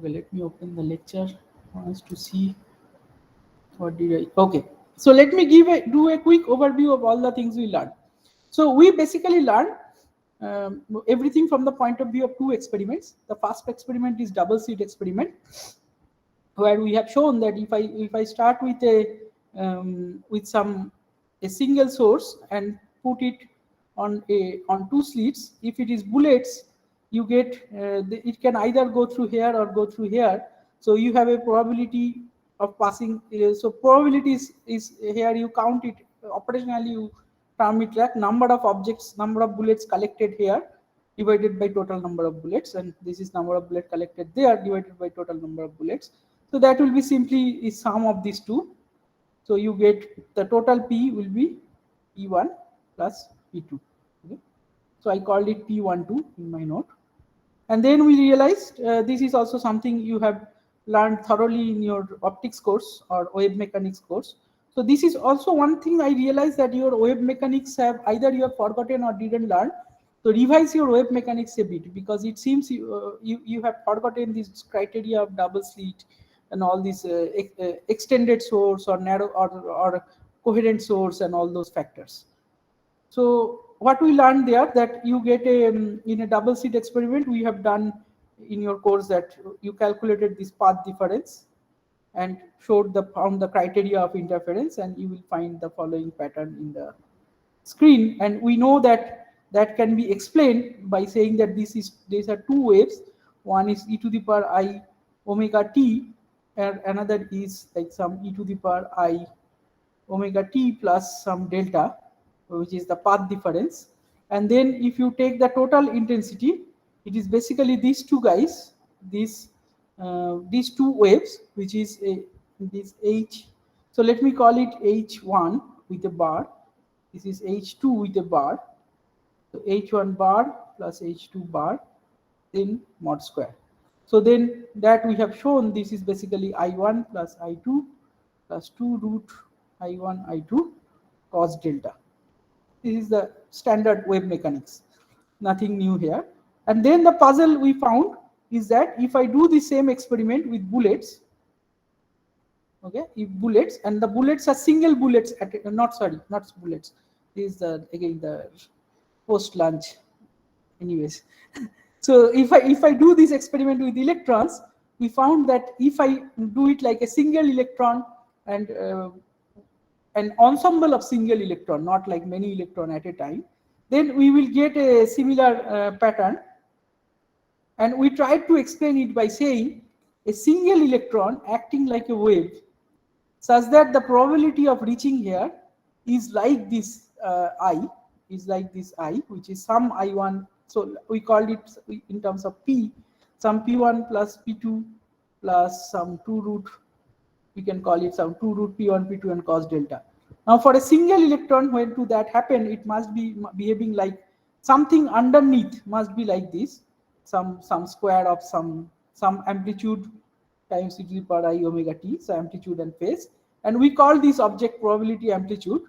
Okay, let me open the lecture once to see what did I. Okay, so let me do a quick overview of all the things we learned. So we basically learned everything from the point of view of two experiments. The first experiment is double slit experiment, where we have shown that if I start with with some a single source and put it on two slits, if it is bullets, you get it can either go through here or go through here. So you have a probability of passing. So probability is here you count it operationally. You term it like number of objects, number of bullets collected here divided by total number of bullets, and this is number of bullets collected there divided by total number of bullets. So that will be simply is sum of these two. So you get the total P will be P1 plus P2. Okay. So I called it P12 in my note. And then we realized this is also something you have learned thoroughly in your optics course or wave mechanics course. So this is also one thing I realized that your wave mechanics have either you have forgotten or didn't learn. So revise your wave mechanics a bit, because it seems you have forgotten this criteria of double slit and all these extended source or narrow or coherent source and all those factors. So what we learned there, that you get a in a double slit experiment we have done in your course, that you calculated this path difference and found the criteria of interference, and you will find the following pattern in the screen. And we know that that can be explained by saying that these are two waves. One is e to the power I omega t, and another is like some e to the power I omega t plus some delta, which is the path difference. And then if you take the total intensity, it is basically these two guys, these two waves, which is this h. So let me call it h1 with a bar. This is h2 with a bar. So h1 bar plus h2 bar, then mod square. So then that we have shown, this is basically I1 plus I2 plus 2 root I1 I2 cos delta. This is the standard wave mechanics, nothing new here. And then the puzzle we found is that if I do the same experiment with bullets, okay, if bullets, and the bullets are single bullets not bullets, this is again the post lunch anyways. So if I do this experiment with electrons, we found that if I do it like a single electron and an ensemble of single electron, not like many electron at a time, then we will get a similar pattern. And we tried to explain it by saying a single electron acting like a wave, such that the probability of reaching here is like this I, which is some I1. So we called it in terms of P, some P1 plus P2 plus some 2 root, we can call it some 2 root P1, P2 and cos delta. Now for a single electron, when to that happen, it must be behaving like something underneath must be like this, some square of some amplitude times e to the power I omega t, so amplitude and phase. And we call this object probability amplitude.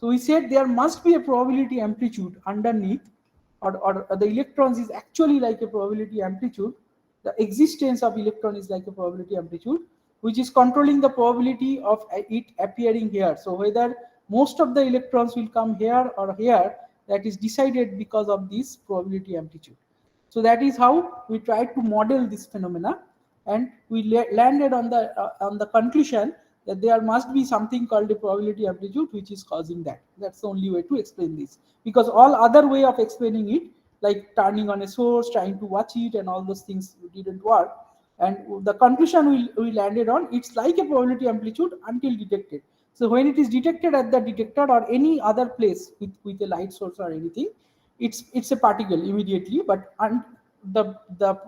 So we said there must be a probability amplitude underneath, or the electrons is actually like a probability amplitude. The existence of electron is like a probability amplitude, which is controlling the probability of it appearing here. So whether most of the electrons will come here or here, that is decided because of this probability amplitude. So that is how we tried to model this phenomena, and we landed on the conclusion that there must be something called a probability amplitude which is causing that. That's the only way to explain this, because all other way of explaining it, like turning on a source, trying to watch it and all those things, didn't work. And the conclusion we landed on, it's like a probability amplitude until detected. So when it is detected at the detector or any other place with a light source or anything, it's a particle immediately. But the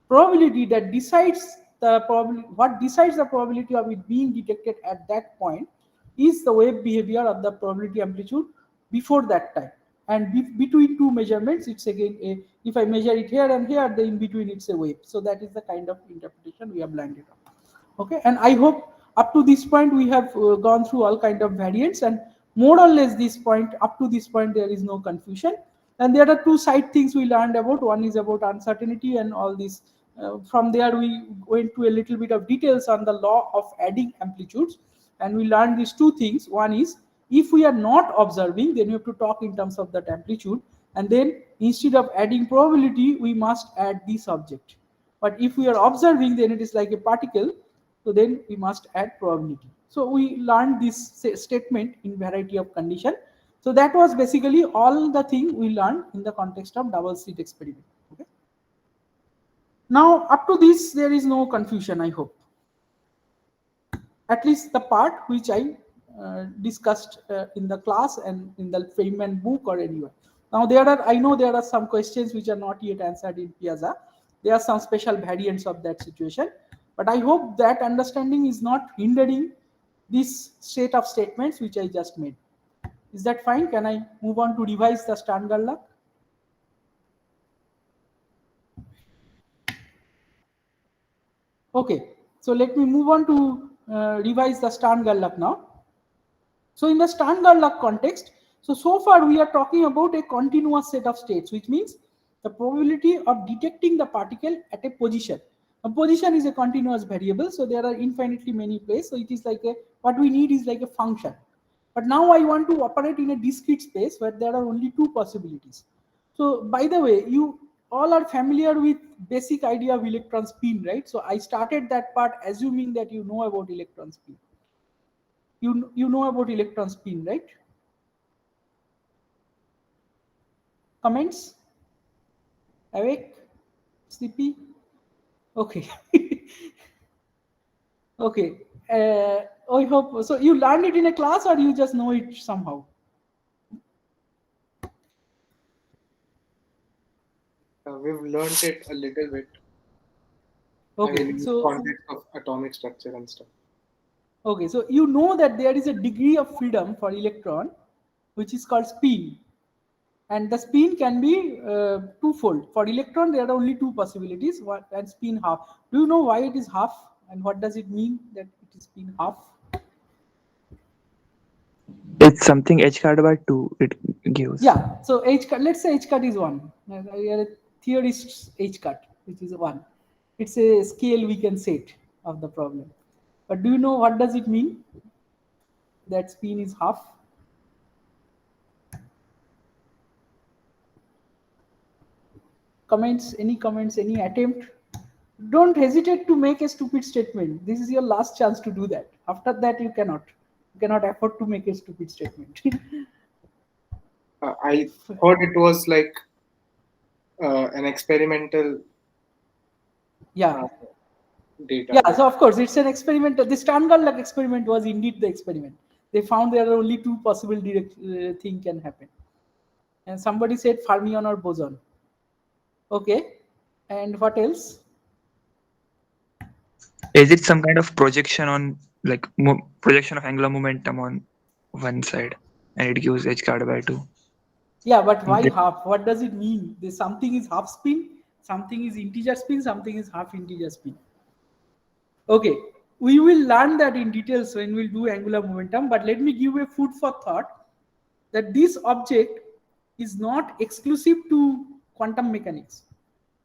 probability that decides the probability, what decides the probability of it being detected at that point, is the wave behavior of the probability amplitude before that time. And between two measurements, it's again a, if I measure it here and here, then in between it's a wave. So that is the kind of interpretation we have landed on. Okay, and I hope up to this point we have gone through all kind of variants, and more or less this point, up to this point, there is no confusion. And there are two side things we learned about. One is about uncertainty and all these From there, we went to a little bit of details on the law of adding amplitudes, and we learned these two things. One is, if we are not observing, then you have to talk in terms of that amplitude, and then instead of adding probability, we must add this object. But if we are observing, then it is like a particle, so then we must add probability. So we learned this statement in variety of condition. So that was basically all the thing we learned in the context of double slit experiment. Okay. Now, up to this, there is no confusion, I hope. At least the part which I discussed in the class and in the Feynman book or anywhere. Now, I know there are some questions which are not yet answered in Piazza. There are some special variants of that situation. But I hope that understanding is not hindering this set of statements which I just made. Is that fine? Can I move on to revise the Stern-Gerlach? Okay, so let me move on to revise the Stern-Gerlach now. So in the Stern-Gerlach context, so far we are talking about a continuous set of states, which means the probability of detecting the particle at a position. A position is a continuous variable, so there are infinitely many places. So it is like what we need is like a function. But now I want to operate in a discrete space where there are only two possibilities. So by the way, you all are familiar with basic idea of electron spin, right? So I started that part assuming that you know about electron spin. You know about electron spin, right? Comments? Awake? Sleepy? Okay. Okay. I hope so. You learned it in a class, or you just know it somehow? We've learned it a little bit. Okay. I mean, in the context of atomic structure and stuff. Okay, so you know that there is a degree of freedom for electron, which is called spin. And the spin can be twofold. For electron, there are only two possibilities, one and spin half. Do you know why it is half, and what does it mean that it is spin half? It's something h cut by 2 it gives. Yeah, so h cut, let's say h cut is 1. We are a theorist h cut, which is 1. It's a scale we can set of the problem. But do you know what does it mean that spin is half? Comments, any attempt? Don't hesitate to make a stupid statement. This is your last chance to do that. After that, you cannot afford to make a stupid statement. I thought it was like an experimental Yeah. Data. Yeah, so of course it's an experiment. The Stern-Gerlach experiment was indeed the experiment. They found there are only two possible thing can happen. And somebody said fermion or boson. Okay, and what else? Is it some kind of projection on like projection of angular momentum on one side, and it gives h cut by 2? Yeah, but why half? What does it mean? Something is half spin, something is integer spin, something is half integer spin. Okay, we will learn that in details when we'll do angular momentum, but let me give a food for thought that this object is not exclusive to quantum mechanics.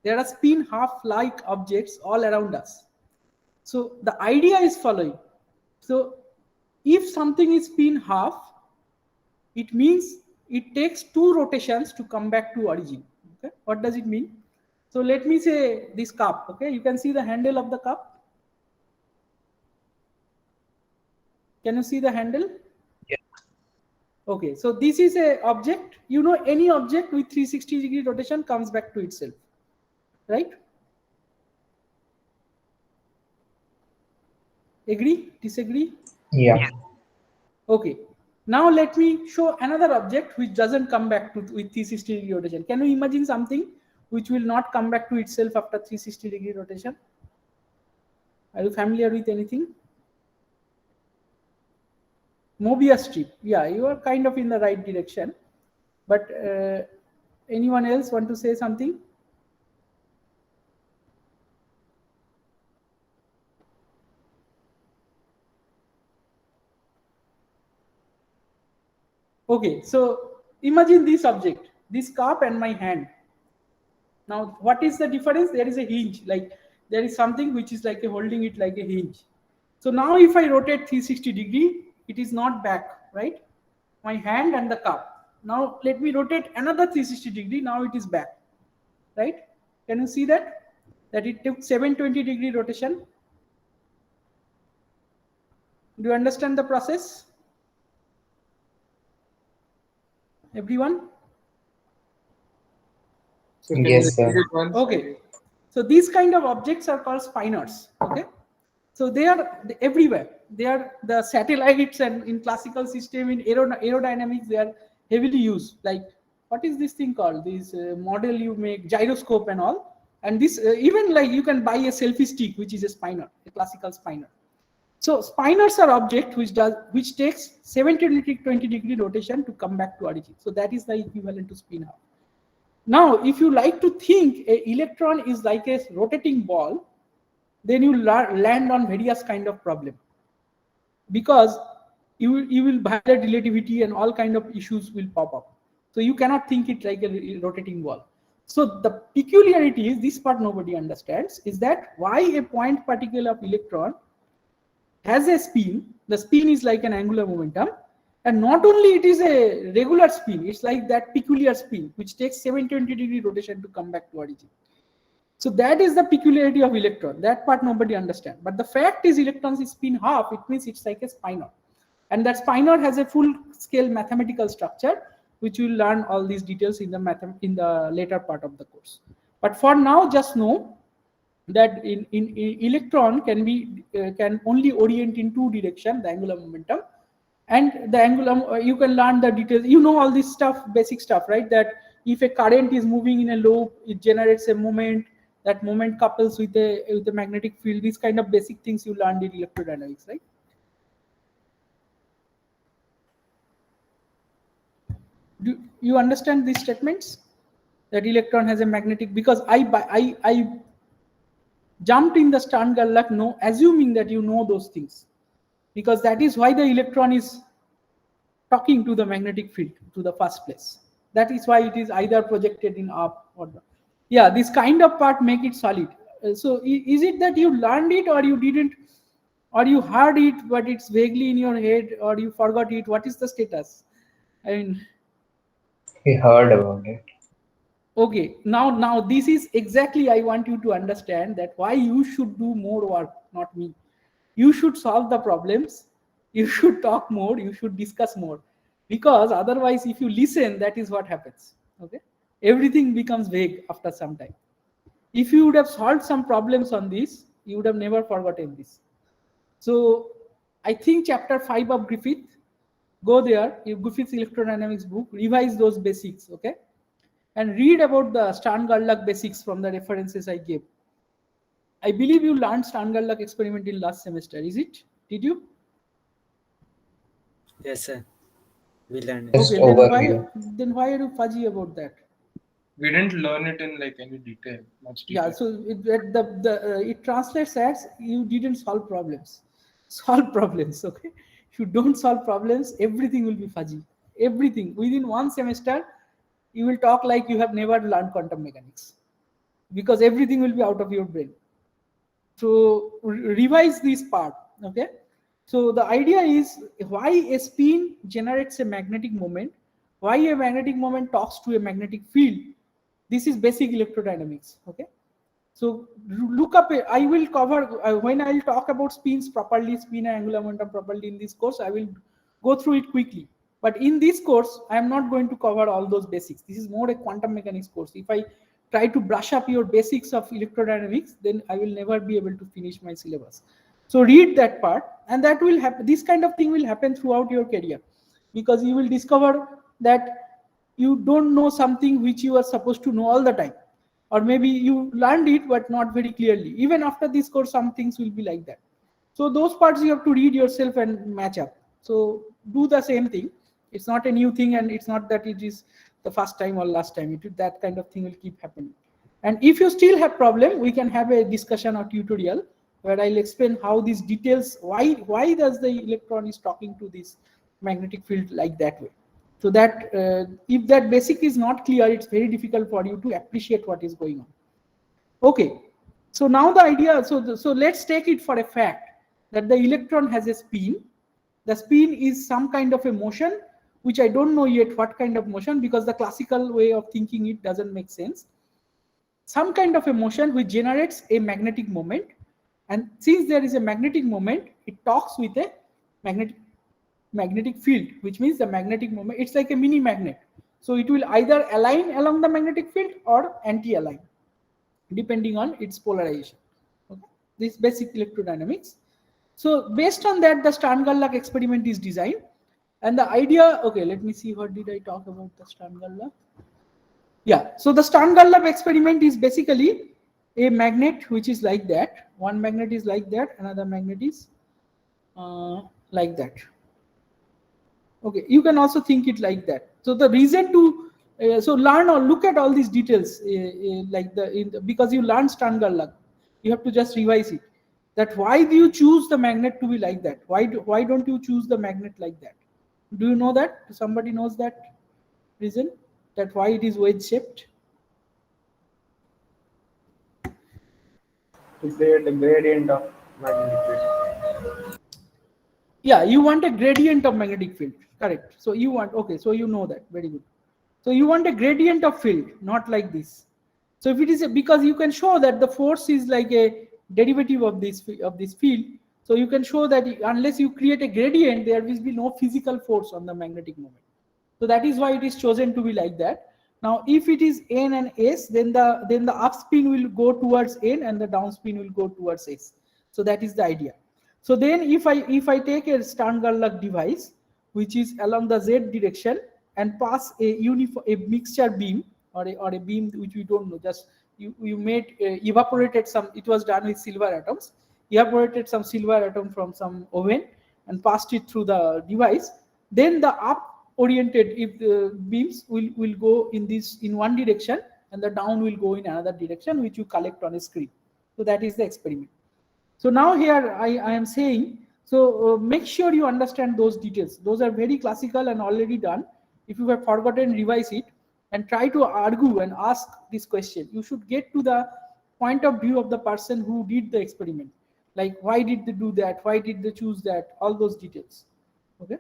There are spin half-like objects all around us. So the idea is following. So if something is spin half, it means it takes 2 rotations to come back to origin. Okay, what does it mean? So let me say this cup. Okay, you can see the handle of the cup. Can you see the handle? Yeah. Okay, so this is a object. You know, any object with 360-degree rotation comes back to itself, right? Agree? Disagree? Yeah. Okay. Now let me show another object which doesn't come back to with 360-degree rotation. Can you imagine something which will not come back to itself after 360-degree rotation? Are you familiar with anything? Mobius strip. Yeah, you are kind of in the right direction. But anyone else want to say something? Okay, so imagine this object, this cup and my hand. Now, what is the difference? There is a hinge. Like there is something which is like holding it like a hinge. So now if I rotate 360 degree, it is not back, right? My hand and the cup. Now let me rotate another 360 degree. Now it is back, right? Can you see that? That it took 720 degree rotation. Do you understand the process? Everyone? So can Yes, you sir. repeat it once? Okay. So these kind of objects are called spinors. Okay. So they are everywhere. They are the satellites, and in classical system, in aerodynamics, they are heavily used. Like, what is this thing called? This model you make, gyroscope and all. And this even like you can buy a selfie stick, which is a spinor, a classical spinor. So spinors are object which takes 720 degree rotation to come back to origin. So that is the equivalent to spin half. Now, if you like to think an electron is like a rotating ball, then you land on various kind of problem, because you will violate relativity and all kind of issues will pop up. So you cannot think it like a rotating ball. So the peculiarity is, this part nobody understands, is that why a point particle of electron has a spin. The spin is like an angular momentum, and not only it is a regular spin, it's like that peculiar spin which takes 720 degree rotation to come back to origin. So that is the peculiarity of electron. That part nobody understands. But the fact is, electrons spin half. It means it's like a spinor, and that spinor has a full-scale mathematical structure, which we'll learn all these details in the later part of the course. But for now, just know that in electron can only orient in two directions, the angular momentum and the angular. You can learn the details. You know all this stuff, basic stuff, right? That if a current is moving in a loop, it generates a moment. That moment couples with a magnetic field. These kind of basic things you learned in electrodynamics, right? Do you understand these statements? That electron has a magnetic, because I jumped in the Stern-Gerlach no, assuming that you know those things, because that is why the electron is talking to the magnetic field to the first place. That is why it is either projected in up or down. Yeah, this kind of part make it solid. So is it that you learned it, or you didn't, or you heard it but it's vaguely in your head, or you forgot it? What is the status? I mean, We heard about it. okay, now this is exactly, I want you to understand that why you should do more work, not me. You should solve the problems, you should talk more, you should discuss more, because otherwise if you listen, that is what happens. Okay, everything becomes vague after some time. If you would have solved some problems on this, you would have never forgotten this. So I think chapter 5 of Griffith, go there, Griffith's electrodynamics book, revise those basics, okay? And read about the Stern-Gerlach basics from the references I gave. I believe you learned Stern-Gerlach experiment in last semester, is it? Did you? Yes, sir. We learned it. Just Okay, overview. then why are you fuzzy about that? We didn't learn it in like any detail, much detail. Yeah, so it translates as you didn't solve problems. Solve problems, okay? If you don't solve problems, everything will be fuzzy. Everything. Within one semester, you will talk like you have never learned quantum mechanics, because everything will be out of your brain. So revise this part, okay? So the idea is why a spin generates a magnetic moment, why a magnetic moment talks to a magnetic field. This is basic electrodynamics, okay? So look up, I will cover, when I will talk about spins properly, spin and angular momentum properly in this course, I will go through it quickly. But in this course, I am not going to cover all those basics. This is more a quantum mechanics course. If I try to brush up your basics of electrodynamics, then I will never be able to finish my syllabus. So read that part, and that will happen. This kind of thing will happen throughout your career, because you will discover that you don't know something which you are supposed to know all the time, or maybe you learned it but not very clearly. Even after this course, some things will be like that. So those parts you have to read yourself and match up. So do the same thing. It's not a new thing, and it's not that it is the first time or last time. That kind of thing will keep happening. And if you still have problem, we can have a discussion or tutorial where I'll explain how these details, why does the electron is talking to this magnetic field like that way. So that if that basic is not clear, it's very difficult for you to appreciate what is going on. Okay, So now the idea, so let's take it for a fact that the electron has a spin. The spin is some kind of a motion, which I don't know yet what kind of motion, because the classical way of thinking it doesn't make sense. Some kind of a motion which generates a magnetic moment, and since there is a magnetic moment, it talks with a magnetic field, which means the magnetic moment, it's like a mini magnet. So it will either align along the magnetic field or anti-align, depending on its polarization. Okay? This basic electrodynamics. So based on that, the Stern-Gerlach experiment is designed, and the idea, okay, let me see, what did I talk about the Stern-Gerlach? Yeah, so the Stern-Gerlach experiment is basically a magnet which is like that. One magnet is like that, another magnet is like that. Okay, you can also think it like that. So the reason to so learn or look at all these details like because you learn Stern-Gerlach, you have to just revise it. That why do you choose the magnet to be like that? Why don't you choose the magnet like that? Do you know that? Somebody knows that reason? That why it is wedge shaped? To create a gradient of magnetic field. Yeah, you want a gradient of magnetic field. Correct. So you want, okay, so you know that. Very good. So you want a gradient of field, not like this. So if it is because you can show that the force is like a derivative of this field. So you can show that unless you create a gradient, there will be no physical force on the magnetic moment. So that is why it is chosen to be like that. Now, if it is N and S, then the up spin will go towards N and the down spin will go towards S. So that is the idea. So then if I take a Stern-Gerlach device which is along the Z direction and pass a mixture beam or a beam which we don't know, just you made evaporated some, it was done with silver atoms, evaporated some silver atom from some oven and passed it through the device, then the up oriented, if the beams will go in one direction and the down will go in another direction, which you collect on a screen. So that is the experiment. So now here I am saying, so make sure you understand those details. Those are very classical and already done. If you have forgotten, revise it and try to argue and ask this question. You should get to the point of view of the person who did the experiment. Like, why did they do that? Why did they choose that? All those details. Okay.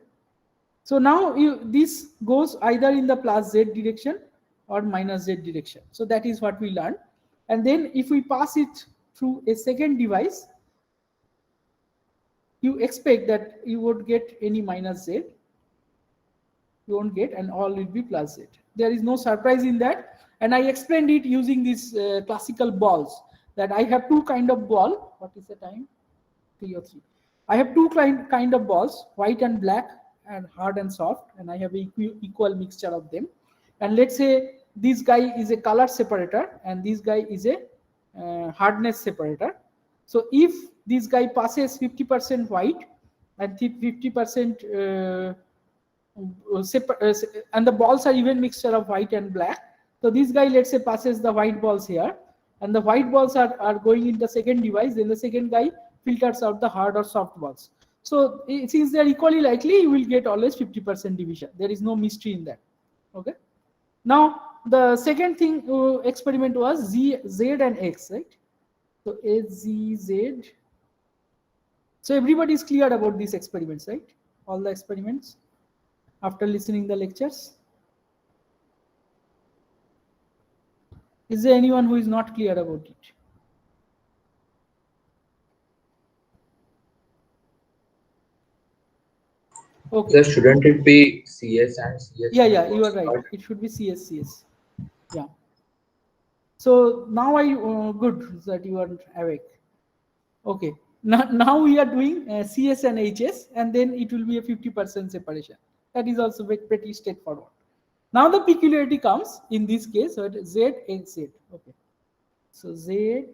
So now this goes either in the plus Z direction or minus Z direction. So that is what we learned. And then if we pass it through a second device, you expect that you won't get any minus Z. You won't get, and all will be plus Z. There is no surprise in that. And I explained it using these classical balls, that I have two kind of ball. What is the time? 3 or 3. I have two kind of balls, white and black, and hard and soft, and I have an equal mixture of them. And let's say this guy is a color separator and this guy is a hardness separator. So if this guy passes 50% white and 50% and the balls are even mixture of white and black, so this guy, let's say, passes the white balls here and the white balls are going in the second device, then the second guy filters out the hard or soft balls. So since they are equally likely, you will get always 50% division. There is no mystery in that. Okay. Now the second thing experiment was Z and X, right? So Z. So everybody is clear about these experiments, right? All the experiments after listening the lectures. Is there anyone who is not clear about it? Okay. So shouldn't it be CS and CS? Yeah, you are right. It should be CS. Yeah. So now good that you are awake. Okay. Now we are doing CS and HS, and then it will be a 50% separation. That is also pretty straightforward. Now the peculiarity comes in this case. So it is Z, X, Z. Okay. So Z,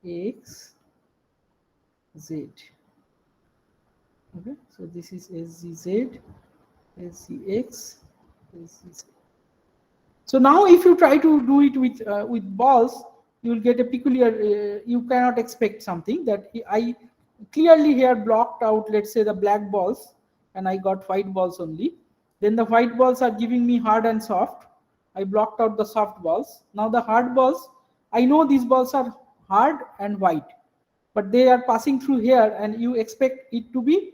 X, Z. Okay. So this is SZZ, SZX, SZZ. So now if you try to do it with balls, you will get a peculiar, you cannot expect something that I clearly here blocked out, let's say, the black balls, and I got white balls only. Then the white balls are giving me hard and soft. I blocked out the soft balls. Now the hard balls, I know these balls are hard and white, but they are passing through here, and you expect it to be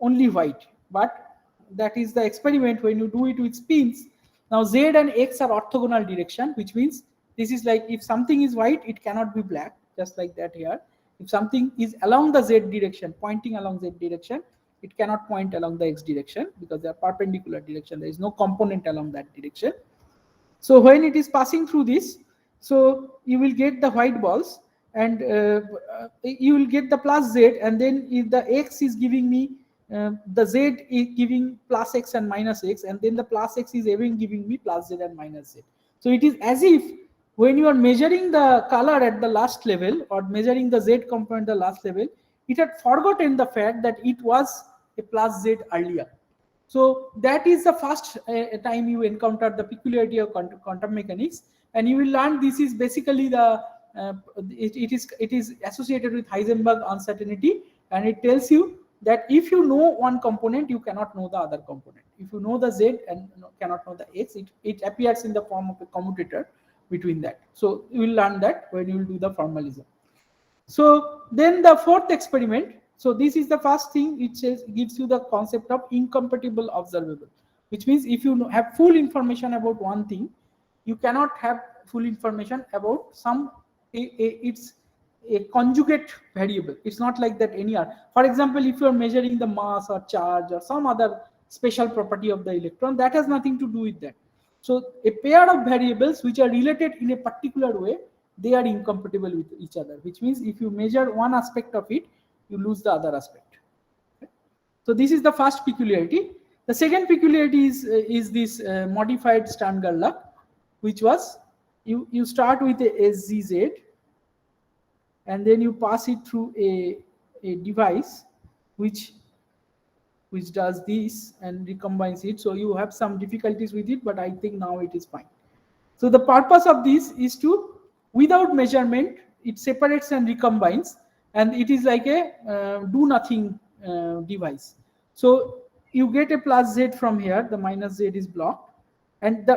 only white. But that is the experiment when you do it with spins. Now Z and X are orthogonal direction, which means this is like if something is white, it cannot be black, just like that here. If something is along the Z direction, pointing along Z direction, it cannot point along the X direction because they are perpendicular direction. There is no component along that direction. So when it is passing through this, so you will get the white balls, and you will get the plus Z, and then if the X is giving me the Z is giving plus X and minus X, and then the plus X is even giving me plus Z and minus Z. So it is as if when you are measuring the color at the last level or measuring the Z component at the last level, it had forgotten the fact that it was a plus Z earlier. So that is the first time you encounter the peculiarity of quantum mechanics, and you will learn this is basically the it is associated with Heisenberg uncertainty, and it tells you that if you know one component, you cannot know the other component. If you know the Z and cannot know the X, it appears in the form of a commutator between that. So you will learn that when you will do the formalism. So then the fourth experiment. So this is the first thing. It says gives you the concept of incompatible observable, which means if you have full information about one thing, you cannot have full information about some it's a conjugate variable. It's not like that any other. For example, if you are measuring the mass or charge or some other special property of the electron, that has nothing to do with that. So a pair of variables which are related in a particular way, they are incompatible with each other, which means if you measure one aspect of it, you lose the other aspect. So this is the first peculiarity. The second peculiarity is this modified Stern-Gerlach, which was you start with a SZZ, and then you pass it through a device which does this and recombines it. So you have some difficulties with it, but I think now it is fine. So the purpose of this is to, without measurement, it separates and recombines, and it is like a do nothing device. So you get a plus Z from here, the minus Z is blocked, and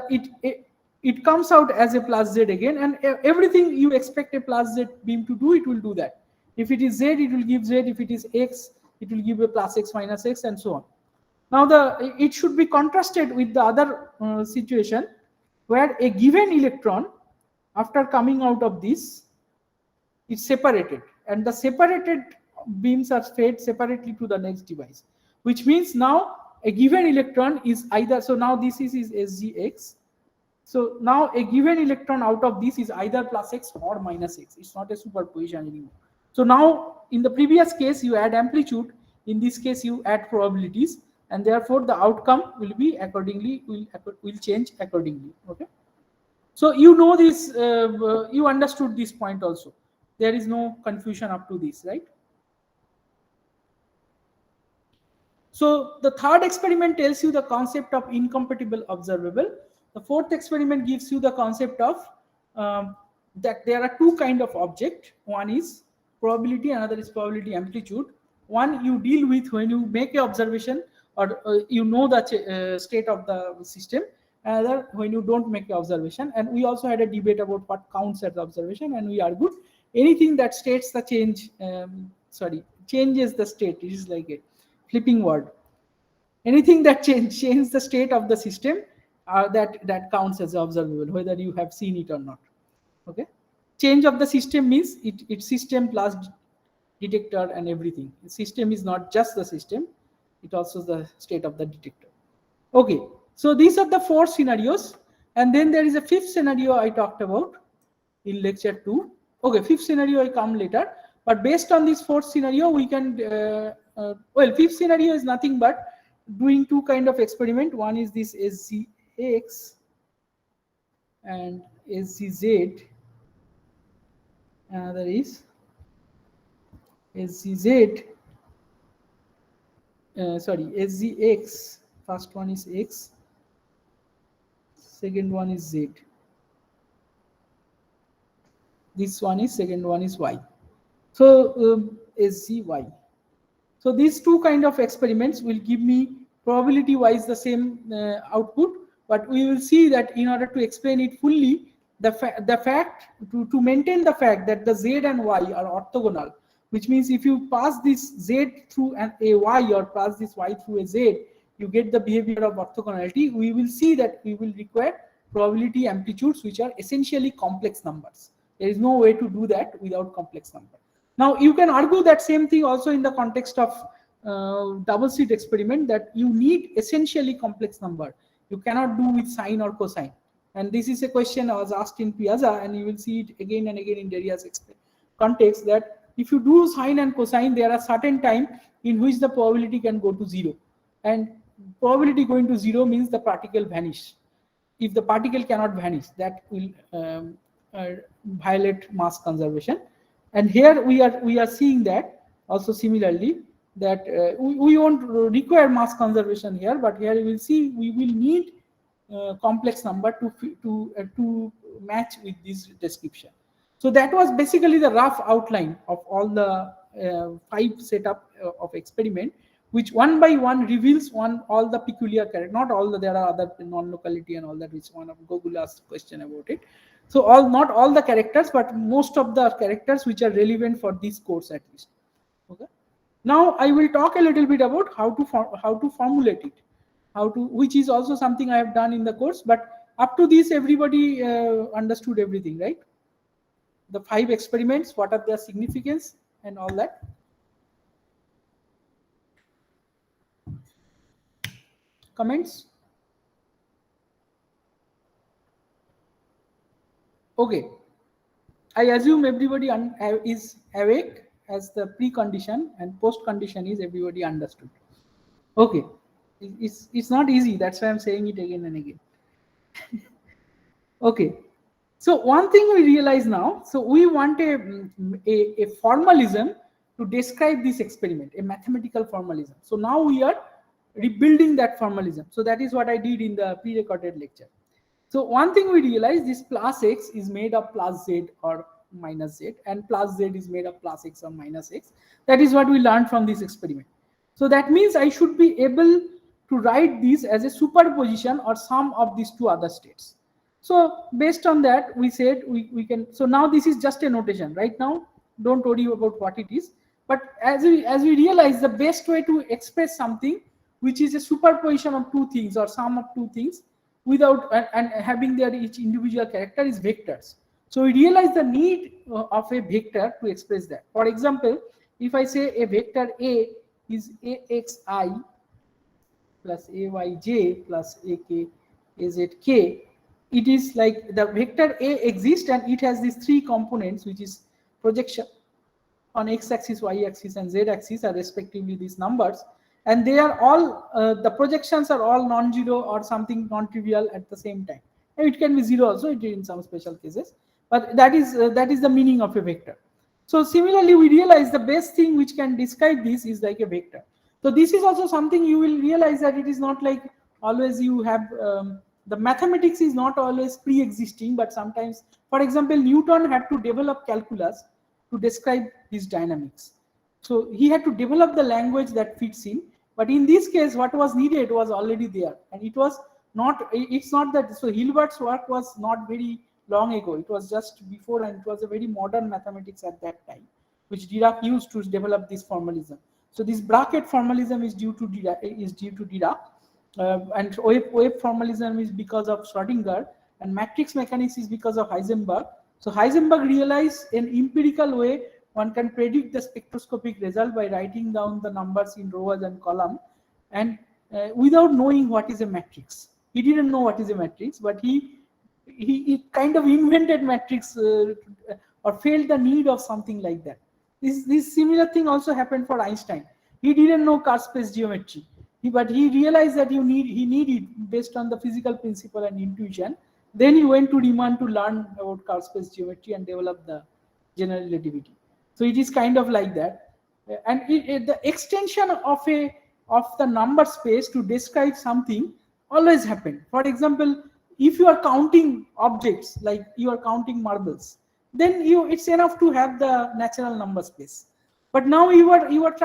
it comes out as a plus Z again, and everything you expect a plus Z beam to do, it will do that. If it is Z, it will give Z. If it is X, it will give a plus X minus X, and so on. Now it should be contrasted with the other situation where a given electron, after coming out of this, is separated, and the separated beams are fed separately to the next device, which means now a given electron is either, so now this is SGX. So now a given electron out of this is either plus X or minus X. It's not a superposition anymore. So now in the previous case you add amplitude, in this case you add probabilities, and therefore the outcome will be accordingly, will change accordingly. Okay. So you know this, you understood this point also. There is no confusion up to this, right? So the third experiment tells you the concept of incompatible observable. The fourth experiment gives you the concept of that there are two kind of object. One is probability, another is probability amplitude. One you deal with when you make an observation or you know the state of the system. Another when you don't make an observation. And we also had a debate about what counts as observation, and we argued anything that states the change, changes the state. It is like a flipping word. Anything that changes the state of the system, that counts as observable, whether you have seen it or not. Okay. Change of the system means it's system plus detector and everything. The system is not just the system, it also the state of the detector. Okay. So these are the four scenarios, and then there is a fifth scenario I talked about in lecture 2. Okay, fifth scenario I come later, but based on this fourth scenario we can well, fifth scenario is nothing but doing two kind of experiment. One is this SZX and SZZ. Another is SZZ. SZX. First one is X. Second one is Z. This one is second one is Y. So SZY. So these two kind of experiments will give me probability wise the same output, but we will see that in order to explain it fully, the fact to maintain the fact that the z and y are orthogonal, which means if you pass this z through a y or pass this y through a z, you get the behavior of orthogonality. We will see that we will require probability amplitudes which are essentially complex numbers. There is no way to do that without complex number. Now you can argue that same thing also in the context of double slit experiment, that you need essentially complex number. You cannot do with sine or cosine. And this is a question I was asked in Piazza, and you will see it again and again in Derrida's context, that if you do sine and cosine, there are certain time in which the probability can go to 0. And probability going to 0 means the particle vanish. If the particle cannot vanish, that will violate mass conservation. And here we are seeing that also similarly, that we won't require mass conservation here, but here you will see we will need complex number to match with this description. So that was basically the rough outline of all the 5 setup of experiment, which one by one reveals all the peculiar character. Not all there are other non-locality and all that, which one of Gogul asked question about it. So not all the characters, but most of the characters which are relevant for this course at least. Okay. Now I will talk a little bit about how to formulate it, which is also something I have done in the course. But up to this, everybody understood everything, right? The 5 experiments, what are their significance and all that. Comments? Okay. I assume everybody is awake as the precondition, and post condition is everybody understood. Okay. It's not easy. That's why I'm saying it again and again. Okay. So one thing we realize now, so we want a formalism to describe this experiment, a mathematical formalism. So now we are rebuilding that formalism. So that is what I did in the pre-recorded lecture. So one thing we realize, this plus x is made of plus z or minus z, and plus z is made of plus x or minus x. That is what we learned from this experiment. So that means I should be able to write this as a superposition or sum of these 2 other states. So based on that, we said we can. So now this is just a notation. Right now, don't worry about what it is. But as we realize, the best way to express something which is a superposition of 2 things or sum of 2 things without and having their each individual character is vectors. So we realize the need of a vector to express that. For example, if I say a vector A is AXI plus AYJ plus AK AZK, it is like the vector A exists and it has these 3 components, which is projection on x-axis, y-axis, and z-axis are respectively these numbers, and they are all the projections are all non-zero or something non-trivial at the same time. And it can be 0 also in some special cases, but that is the meaning of a vector. So similarly, we realize the best thing which can describe this is like a vector. So this is also something you will realize, that it is not like always you have the mathematics is not always pre-existing, but sometimes, for example, Newton had to develop calculus to describe his dynamics. So he had to develop the language that fits in. But in this case, what was needed was already there, and it was not. It's not that. So Hilbert's work was not very long ago. It was just before, and it was a very modern mathematics at that time, which Dirac used to develop this formalism. So this bracket formalism is due to Dirac. And wave formalism is because of Schrodinger, and matrix mechanics is because of Heisenberg. So Heisenberg realized in empirical way one can predict the spectroscopic result by writing down the numbers in rows and column, and without knowing what is a matrix. He didn't know what is a matrix, but he kind of invented matrix or felt the need of something like that. This similar thing also happened for Einstein. He didn't know curve space geometry. But he realized that he needed based on the physical principle and intuition. Then he went to Riemann to learn about curve space geometry and develop the general relativity. So it is kind of like that. And the extension of the number space to describe something always happen. For example, if you are counting objects, like you are counting marbles, then it's enough to have the natural number space. But now you are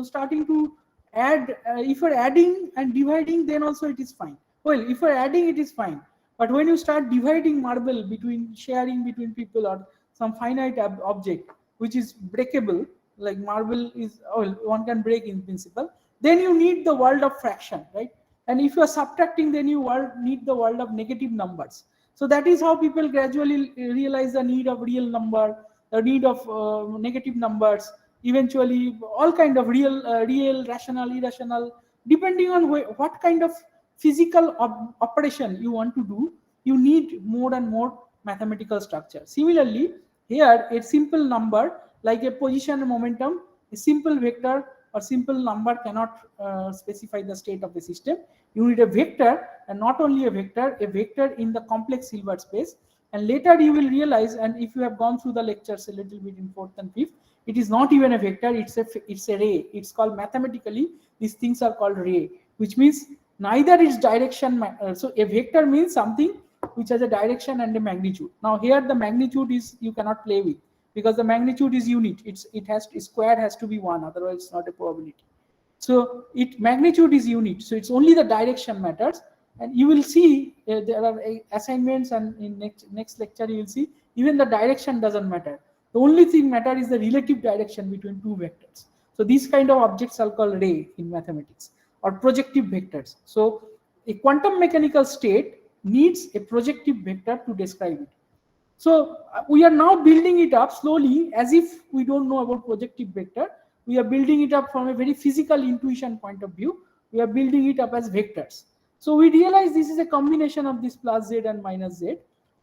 starting to add. If you're adding and dividing, then also it is fine. Well, if you're adding, it is fine. But when you start dividing marble between sharing between people or some finite object which is breakable, like marble is, oh, one can break in principle, then you need the world of fraction, right? And if you are subtracting, then you need the world of negative numbers. So that is how people gradually realize the need of real number, the need of negative numbers, eventually all kind of real, rational, irrational, depending on what kind of physical operation you want to do, you need more and more mathematical structure. Similarly, here a simple number like a position and momentum, a simple vector or simple number cannot specify the state of the system. You need a vector, and not only a vector in the complex Hilbert space. And later you will realize, and if you have gone through the lectures a little bit in 4th and 5th, it is not even a vector, it's a ray. It's called, mathematically, these things are called ray, which means neither its direction. So a vector means something which has a direction and a magnitude. Now here the magnitude is, you cannot play with, because the magnitude is unit. Square has to be 1, otherwise it's not a probability. So magnitude is unit, so it's only the direction matters. And you will see there are assignments, and in next lecture you will see even the direction doesn't matter. The only thing matter is the relative direction between two vectors. So these kind of objects are called ray in mathematics, or projective vectors. So a quantum mechanical state needs a projective vector to describe it. So we are now building it up slowly, as if we don't know about projective vector. We are building it up from a very physical intuition point of view. We are building it up as vectors. So we realize this is a combination of this plus z and minus z,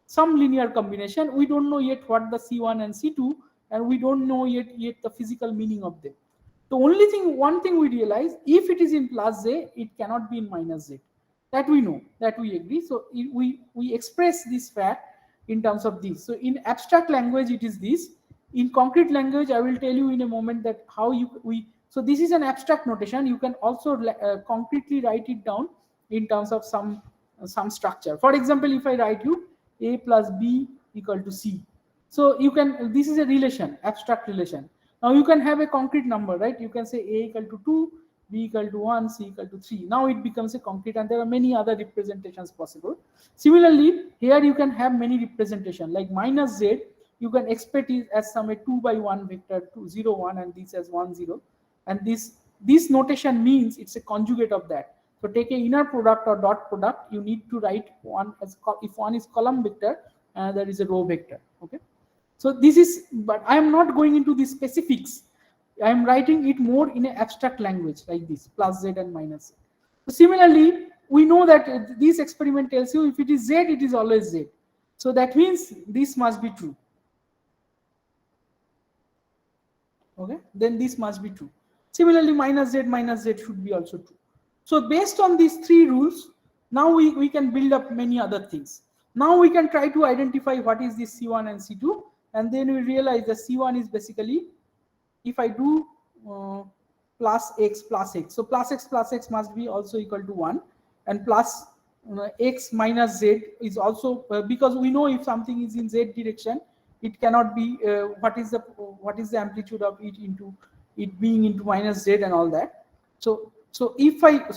some linear combination. We don't know yet what the C1 and C2, and we don't know yet the physical meaning of them. The only thing, one thing we realize, if it is in plus z, it cannot be in minus z. That we know, that we agree. So we express this fact in terms of this. So in abstract language, it is this. In concrete language, I will tell you in a moment that how so this is an abstract notation. You can also concretely write it down in terms of some structure. For example, if I write you A plus B equal to C. So you can, this is a relation, abstract relation. Now you can have a concrete number, right? You can say A equal to 2, B equal to 1, C equal to 3. Now it becomes a concrete, and there are many other representations possible. Similarly, here you can have many representation, like minus Z, you can expect it as some 2 by 1 vector, 2, 0, 1, and this as 1, 0. And this notation means it's a conjugate of that. So take a inner product or dot product, you need to write one as, if one is column vector, there is a row vector. Okay. So this is, but I am not going into the specifics. I am writing it more in an abstract language like this, plus z and minus z. So similarly, we know that this experiment tells you if it is z, it is always z. So that means this must be true. Okay, then this must be true. Similarly, minus z should be also true. So based on these three rules, now we can build up many other things. Now we can try to identify what is this C1 and C2, and then we realize that C1 is basically, if I do plus x, so plus x must be also equal to 1, and plus x minus z is also, because we know if something is in z direction, it cannot be, what is the amplitude of it into it being into minus z and all that. So if I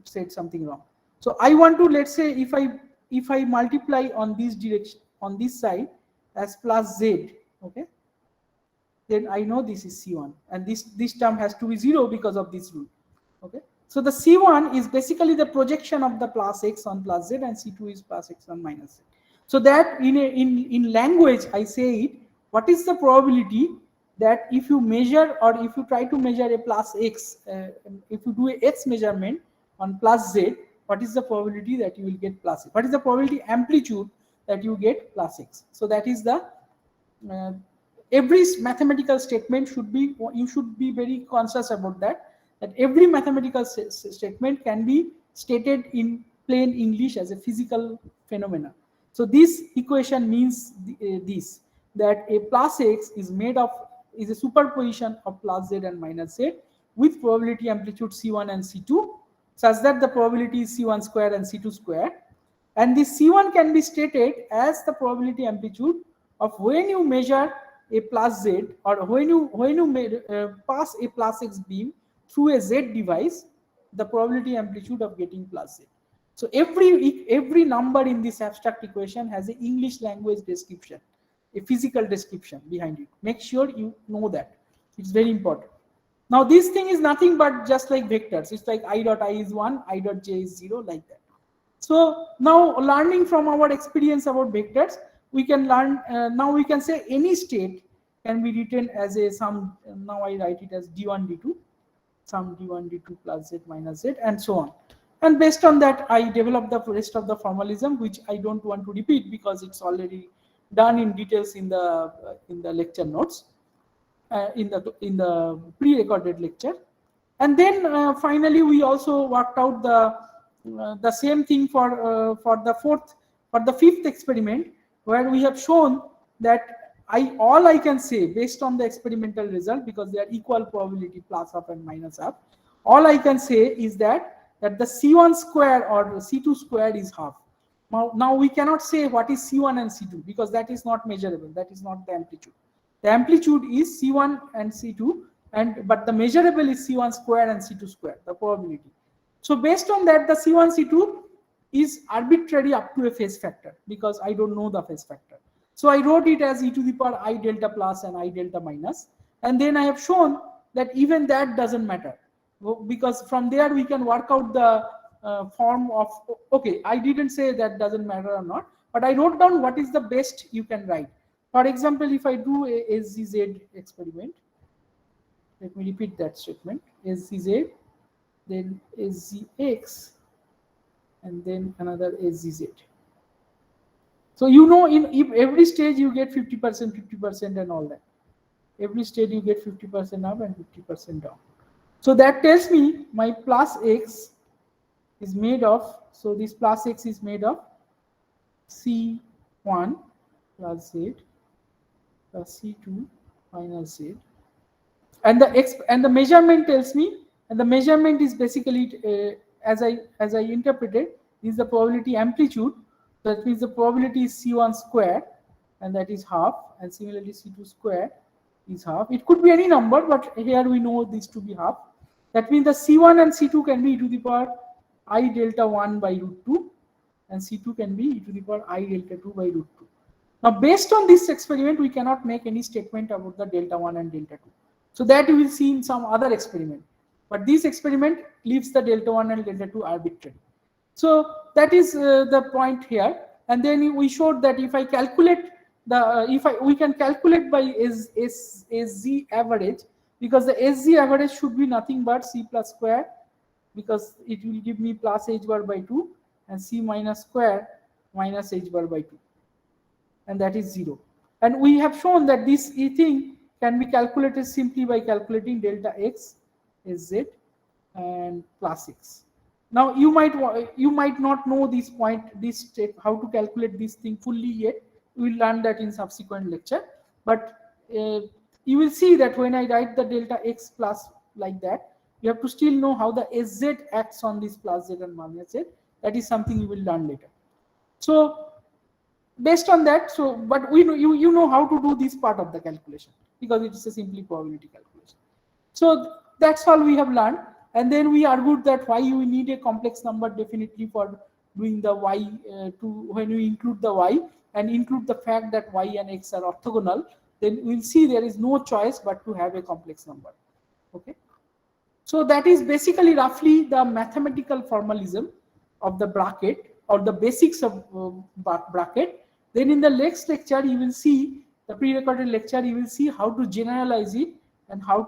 said something wrong. So I want to, let's say if I multiply on this direction, on this side as plus z, okay, then I know this is C1, and this term has to be 0 because of this rule. Okay, so the C1 is basically the projection of the plus x on plus z, and C2 is plus x on minus z. So that in language I say it, what is the probability that if you measure, or if you try to measure a plus x, if you do a x measurement on plus z, what is the probability that you will get plus x? What is the probability amplitude that you get plus x? So that is the every mathematical statement should be, you should be very conscious about that every mathematical statement can be stated in plain English as a physical phenomena. So this equation means this, that a plus x is a superposition of plus z and minus z with probability amplitude C1 and C2, such that the probability is C1 square and C2 square. And this C1 can be stated as the probability amplitude of when you measure a plus z, or when you pass a plus x beam through a z device, the probability amplitude of getting plus z. So every number in this abstract equation has an English language description, a physical description behind it. Make sure you know that. It's very important. Now this thing is nothing but just like vectors. It's like I dot I is 1, I dot j is 0, like that. So now learning from our experience about vectors, we can learn, now we can say any state can be written as a sum. Now I write it as d1 d2, sum d1 d2 plus z minus z, and so on. And based on that, I develop the rest of the formalism, which I don't want to repeat because it's already done in details in the lecture notes, in the pre-recorded lecture. And then finally, we also worked out the same thing for the fifth experiment, where we have shown that all I can say based on the experimental result, because they are equal probability plus half and minus half, all I can say is that the C1 square or C2 square is half. Now we cannot say what is C1 and C2 because that is not measurable. That is not the amplitude. The amplitude is C1 and C2, but the measurable is C1 square and C2 square, the probability. So based on that, the C1, C2 is arbitrary up to a phase factor because I don't know the phase factor. So I wrote it as e to the power I delta plus and I delta minus. And then I have shown that even that doesn't matter because from there we can work out the form of, okay, I didn't say that doesn't matter or not, but I wrote down what is the best you can write. For example, if I do a SZZ experiment, let me repeat that statement, SZZ, then SZX, and then another SZZ. So you know, in every stage you get 50%, 50% and all that. Every stage you get 50% up and 50% down. So that tells me my plus x is made of, so this plus x is made of C1 plus Z plus C2 minus Z. And the measurement tells me, and the measurement is basically as I interpreted, is the probability amplitude. That means the probability is C1 square, and that is half, and similarly C2 square is half. It could be any number, but here we know this to be half. That means the C1 and C2 can be e to the power I delta 1 by root 2, and C2 can be e to the power I delta 2 by root 2. Now, based on this experiment, we cannot make any statement about the delta 1 and delta 2. So that you will see in some other experiment. But this experiment leaves the delta 1 and delta 2 arbitrary. So that is the point here. And then we showed that if I calculate we can calculate by SZ average, because the SZ average should be nothing but C plus square, because it will give me plus h bar by 2, and C minus square minus h bar by 2. And that is 0. And we have shown that this thing can be calculated simply by calculating delta x SZ and plus x. Now you might not know this point, this step, how to calculate this thing fully yet. We will learn that in subsequent lecture. But you will see that when I write the delta x plus like that, you have to still know how the SZ acts on this plus z and minus z. That is something you will learn later. So based on that, but we know you know how to do this part of the calculation because it is a simply probability calculation. So that's all we have learned. And then we argued that why you need a complex number definitely for doing the y when you include the y and include the fact that y and x are orthogonal, then we'll see there is no choice but to have a complex number. Okay. So that is basically roughly the mathematical formalism of the bracket or the basics of bracket. Then in the next lecture, you will see the pre-recorded lecture. You will see how to generalize it and how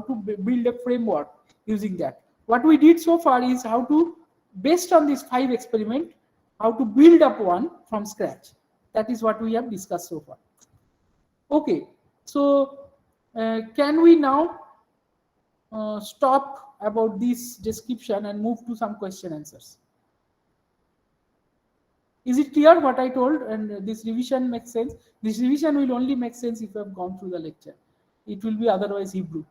to build a framework using that. What we did so far is how to, based on this 5 experiment, how to build up one from scratch. That is what we have discussed so far. Okay, so can we now stop about this description and move to some question answers? Is it clear what I told? And this revision makes sense? This revision will only make sense if you have gone through the lecture. It will be otherwise Hebrew.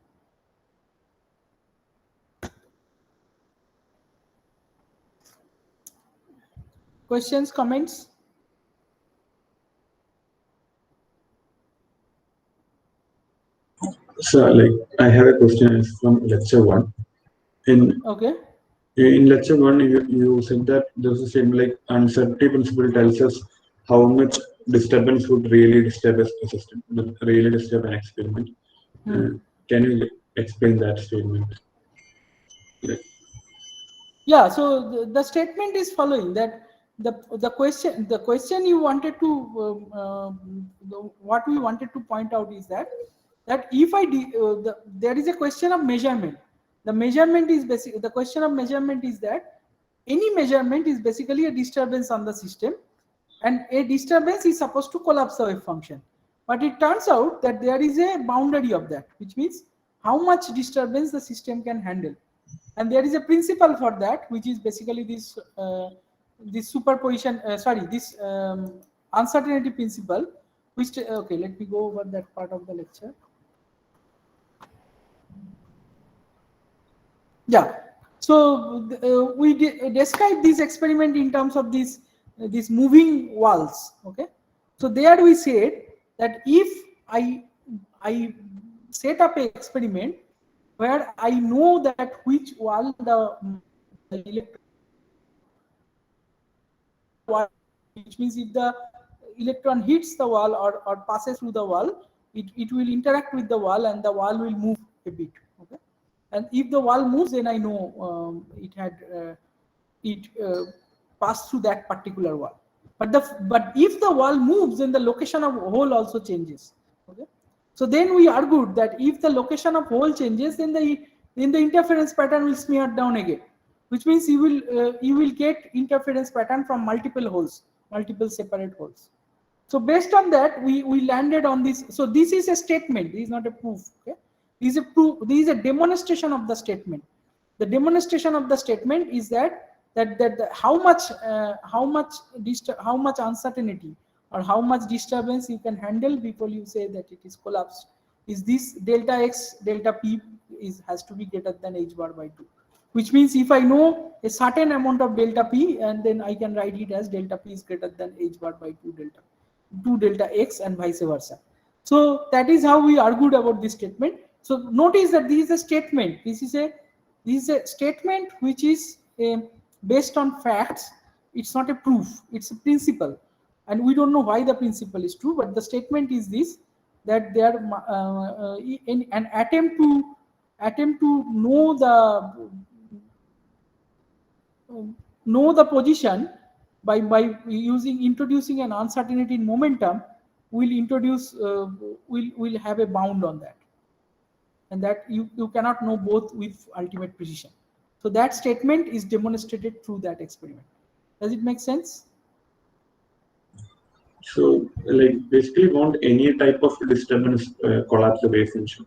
Questions, comments? So, I have a question from lecture 1. In In lecture 1, you said that there's a same like uncertainty principle tells us how much disturbance would really disturb a system, really disturb an experiment. Can you explain that statement? Yeah, so the statement is following that the question you wanted to what we wanted to point out is that if there is a question of measurement. The measurement is the question of measurement is that any measurement is basically a disturbance on the system, and a disturbance is supposed to collapse the wave function. But it turns out that there is a boundary of that, which means how much disturbance the system can handle. And there is a principle for that, which is basically this this superposition, this uncertainty principle. Which okay, let me go over that part of the lecture. Yeah, so we describe this experiment in terms of these moving walls. Okay, so there we said that if I set up an experiment where I know that which wall the electron, which means if the electron hits the wall or passes through the wall, it will interact with the wall and the wall will move a bit. Okay, and if the wall moves, then I know it had passed through that particular wall. But if the wall moves, then the location of hole also changes. Okay. So then we argued that if the location of hole changes, then the interference pattern will smear down again, which means you will get interference pattern from multiple holes, multiple separate holes. So based on that, we landed on this. So this is a statement. This is not a proof. Okay, this is a proof. This is a demonstration of the statement. The demonstration of the statement is that how much uncertainty or how much disturbance you can handle before you say that it is collapsed is this delta x delta p has to be greater than h bar by 2, which means if I know a certain amount of delta p, and then I can write it as delta p is greater than h bar by 2 delta x and vice versa. So that is how we argued about this statement. So notice that this is a statement. This is a statement which is based on facts. It's not a proof, it's a principle, and we don't know why the principle is true, but the statement is this, that there in an attempt to know the position by introducing an uncertainty in momentum, will have a bound on that, and that you cannot know both with ultimate precision. So that statement is demonstrated through that experiment. Does it make sense? So, like, basically, want any type of disturbance collapse the wave function?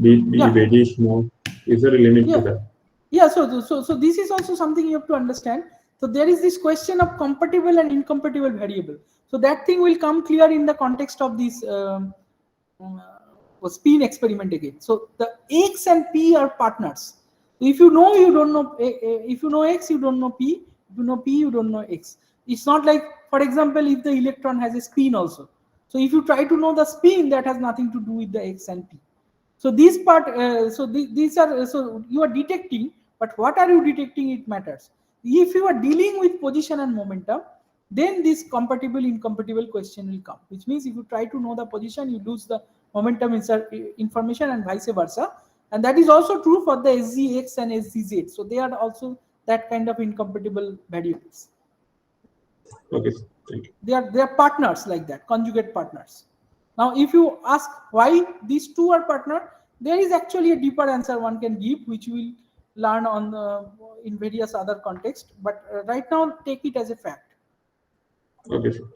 Be very small. Is there a limit to that? Yeah. So this is also something you have to understand. So there is this question of compatible and incompatible variable. So that thing will come clear in the context of this spin experiment again. So the x and p are partners. If you know, you don't know. If you know x, you don't know p. If you know p, you don't know x. It's not like, for example, if the electron has a spin also. So if you try to know the spin, that has nothing to do with the x and p. So these part, these are, so you are detecting, but what are you detecting? It matters. If you are dealing with position and momentum, then this compatible incompatible question will come. Which means if you try to know the position, you lose the momentum information and vice versa. And that is also true for the SZX and SZZ. So they are also that kind of incompatible variables. Okay, thank you. They are partners like that, conjugate partners. Now, if you ask why these two are partner, there is actually a deeper answer one can give, which we will learn on in various other contexts. But right now, take it as a fact. Okay, sir.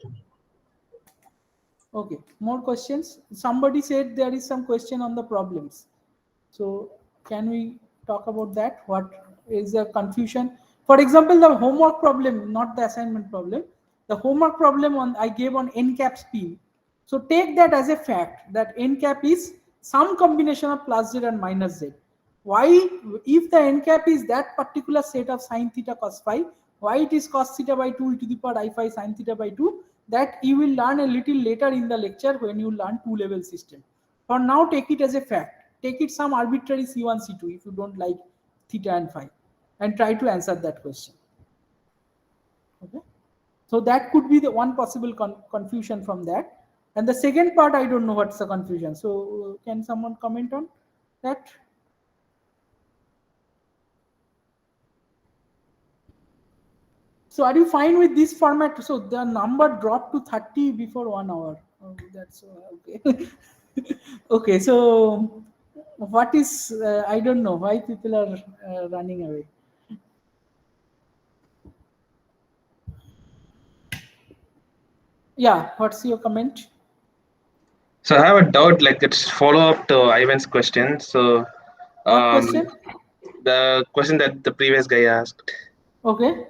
Okay, more questions? Somebody said there is some question on the problems. So can we talk about that? What is the confusion? For example, the homework problem, not the assignment problem. The homework problem I gave on n cap spin. So take that as a fact that n cap is some combination of plus z and minus z. Why, if the n cap is that particular set of sine theta cos phi, why it is cos theta by 2 e to the power I phi sine theta by 2, that you will learn a little later in the lecture when you learn two-level system. For now, take it as a fact. Take it some arbitrary C1, C2 if you don't like theta and phi. and try to answer that question. Okay, so that could be the one possible confusion from that. And the second part, I don't know what's the confusion. So can someone comment on that? So are you fine with this format? So the number dropped to 30 before 1 hour. Oh, that's okay. Okay, so what is, I don't know why people are running away. Yeah, what's your comment? So I have a doubt, like it's follow up to Ivan's question. So What question? the question that the previous guy asked, Okay.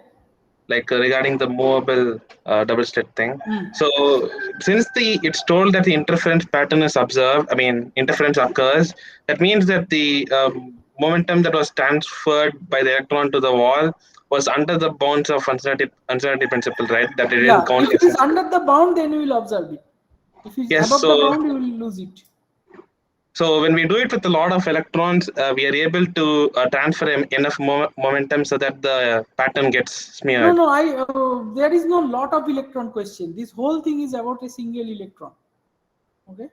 like regarding the movable double slit thing. Mm. So since it's told that the interference pattern is observed, I mean interference occurs, that means that the momentum that was transferred by the electron to the wall was under the bounds of uncertainty principle, right? That it didn't Yeah, count. if it is under the bound, then you will observe it. If it is Yes, above the so bound, you will lose it. so when we do it with a lot of electrons, we are able to transfer enough momentum so that the pattern gets smeared. No, there is no lot of electron question. This whole thing is about a single electron. Okay,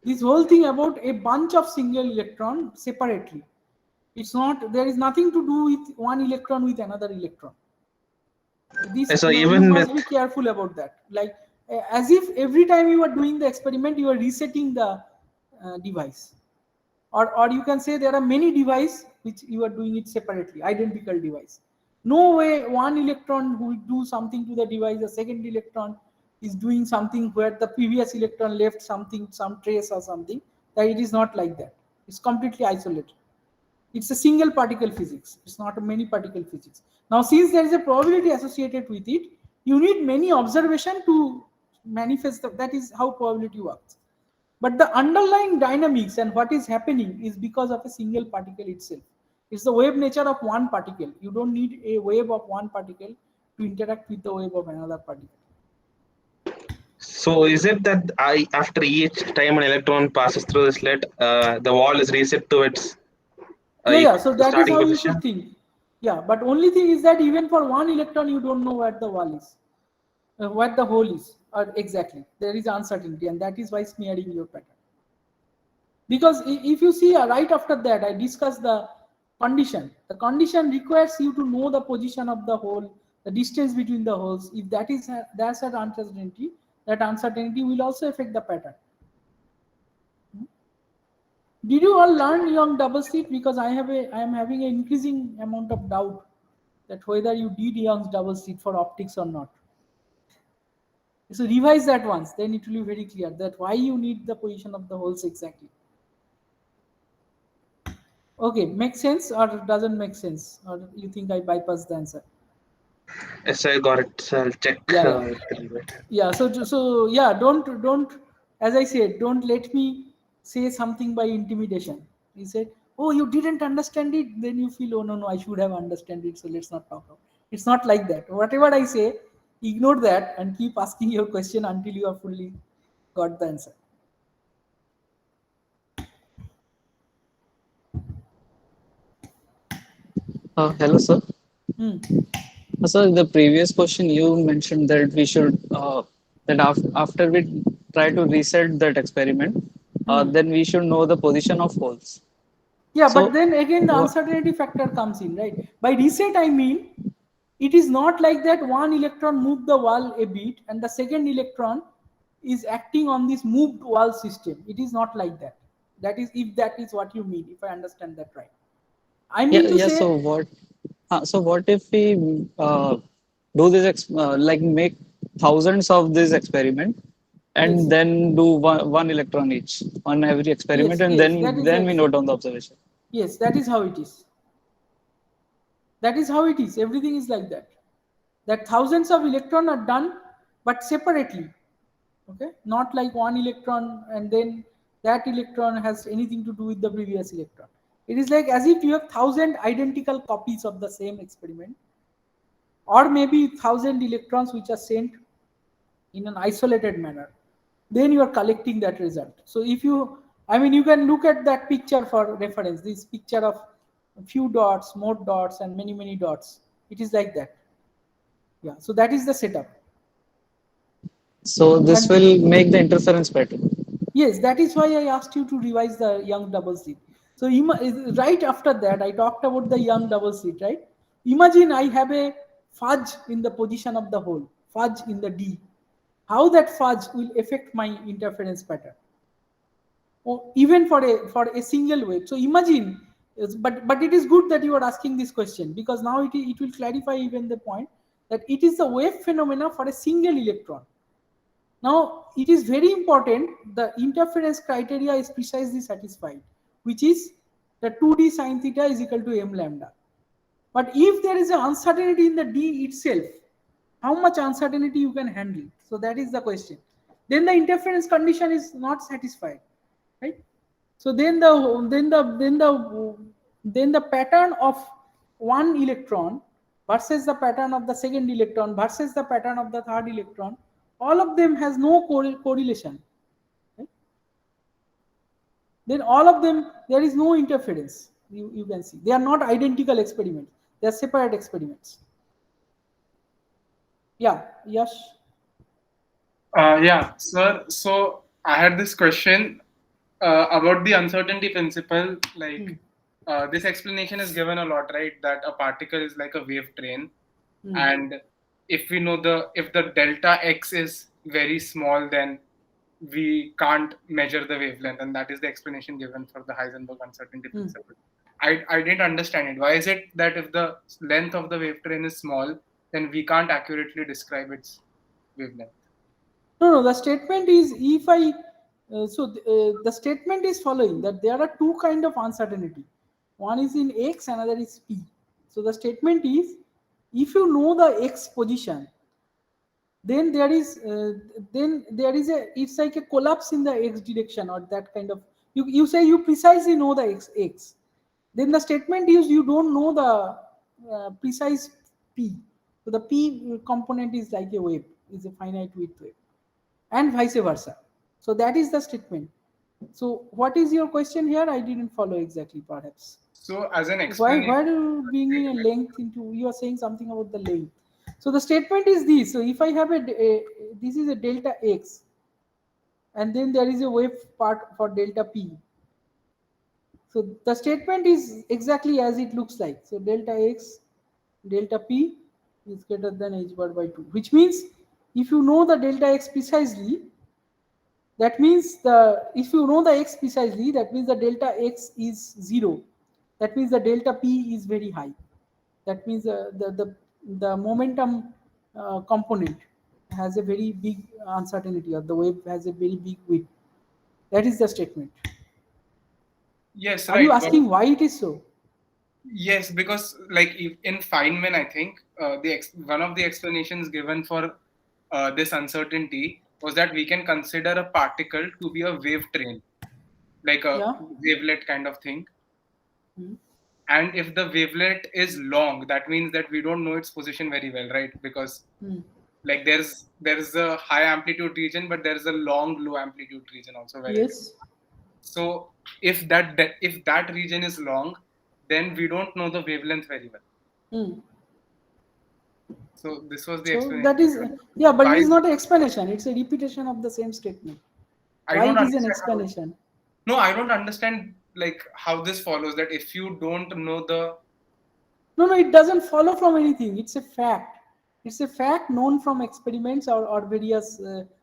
this whole thing about a bunch of single electron separately. It's not, there is nothing to do with one electron with another electron. This, So you even must with be careful about that. Like as if every time you are doing the experiment, you are resetting the device. Or you can say there are many devices which you are doing it separately, identical device. No way one electron will do something to the device, the second electron is doing something where the previous electron left something, some trace or something. That it is not like that. It's completely isolated. It's a single particle physics. It's not a many particle physics. Now, since there is a probability associated with it, you need many observation to manifest that is how probability works. But the underlying dynamics and what is happening is because of a single particle itself. It's the wave nature of one particle. You don't need a wave of one particle to interact with the wave of another particle. So is it that after each time an electron passes through the slit, the wall is reset to its Yeah. So that is starting how you position? should think. Yeah, but only thing is that even for one electron, you don't know where the wall is, what the hole is, or exactly. There is uncertainty, and that is why smearing your pattern. Because if you see right after that, I discussed the condition. The condition requires you to know the position of the hole, the distance between the holes. If that's an uncertainty, that uncertainty will also affect the pattern. Did you all learn Young double slit? Because I am having an increasing amount of doubt that whether you did Young's double slit for optics or not. So revise that once, then it will be very clear that why you need the position of the holes exactly. Okay, makes sense or doesn't make sense? Or you think I bypassed the answer? Yes, I got it. So I'll check. Yeah. Yeah. So yeah, don't. As I said, don't let me say something by intimidation. He said, "Oh, you didn't understand it." Then you feel, "Oh no, I should have understood it." So let's not talk about. It's not like that. Whatever I say, ignore that and keep asking your question until you have fully got the answer. Hello, sir. Hmm. So the previous question you mentioned that we should after we try to reset that experiment, then we should know the position of holes. Yeah, So, but then again the uncertainty factor comes in, right? By reset, I mean it is not like that one electron moved the wall a bit and the second electron is acting on this moved wall system. It is not like that. That is, if that is what you mean, if I understand that right. I mean to say, So what if we do this like make thousands of this experiment and yes, then do one electron each on every experiment, and yes, that is then we exactly. note down the observation. Yes, that is how it is. That is how it is. Everything is like that. That thousands of electrons are done, but separately. Okay, not like one electron and then that electron has anything to do with the previous electron. It is like as if you have 1,000 identical copies of the same experiment, or maybe 1,000 electrons which are sent in an isolated manner. Then you are collecting that result. So if you, I mean, you can look at that picture for reference. This picture of a few dots, more dots, and many dots. It is like that. Yeah, so that is the setup. So this And- will make the interference better. Yes, that is why I asked you to revise the Young double slit. So right after that, I talked about the Young double slit, right? Imagine I have a fudge in the position of the hole, fudge in the D. How that fudge will affect my interference pattern? Or even for a single wave. So imagine, but it is good that you are asking this question, because now it will clarify even the point that it is the wave phenomena for a single electron. Now, it is very important the interference criteria is precisely satisfied, which is the 2D sine theta is equal to m lambda. But if there is an uncertainty in the D itself, how much uncertainty you can handle? So that is the question. Then the interference condition is not satisfied, right? So then the pattern of one electron versus the pattern of the second electron versus the pattern of the third electron, all of them has no correlation. Right? Then all of them, there is no interference. You can see they are not identical experiments. They are separate experiments. Yeah, Yash. Yeah, sir. So I had this question about the uncertainty principle. Like this explanation is given a lot, right? That a particle is like a wave train, and if we know if the delta x is very small, then we can't measure the wavelength, and that is the explanation given for the Heisenberg uncertainty principle. I didn't understand it. Why is it that if the length of the wave train is small, then we can't accurately describe its wavelength? No, the statement is if I, the statement is following that there are two kind of uncertainty. One is in X, another is P. So the statement is, if you know the X position, then there is it's like a collapse in the X direction, or that kind of, you say you precisely know the X. Then the statement is you don't know the precise P. So the P component is like a wave, is a finite width wave, and vice versa. So that is the statement. So what is your question here? I didn't follow exactly, perhaps. So as an Why explanation, are you bringing a length into? You are saying something about the length. So the statement is this. So if I have this is a delta x, and then there is a wave part for delta p. So the statement is exactly as it looks like. So delta x, delta p is greater than h bar by 2, which means if you know the delta x precisely, that means if you know the x precisely, that means the delta x is 0. That means the delta p is very high. That means the momentum component has a very big uncertainty, or the wave has a very big width. That is the statement. yes, Are right. you asking why it is so? Yes, because like in Feynman, I think one of the explanations given for this uncertainty was that we can consider a particle to be a wave train, like a wavelet kind of thing. And if the wavelet is long, that means that we don't know its position very well, right? Because like there's a high amplitude region, but there's a long low amplitude region also. Yes. So if that region is long, then we don't know the wavelength very well. So this was the explanation. That is, yeah, but it is not an explanation. It's a repetition of the same statement. Why it is an explanation? No, I don't understand like how this follows, that if you don't know the... No, it doesn't follow from anything. It's a fact. It's a fact known from experiments or various,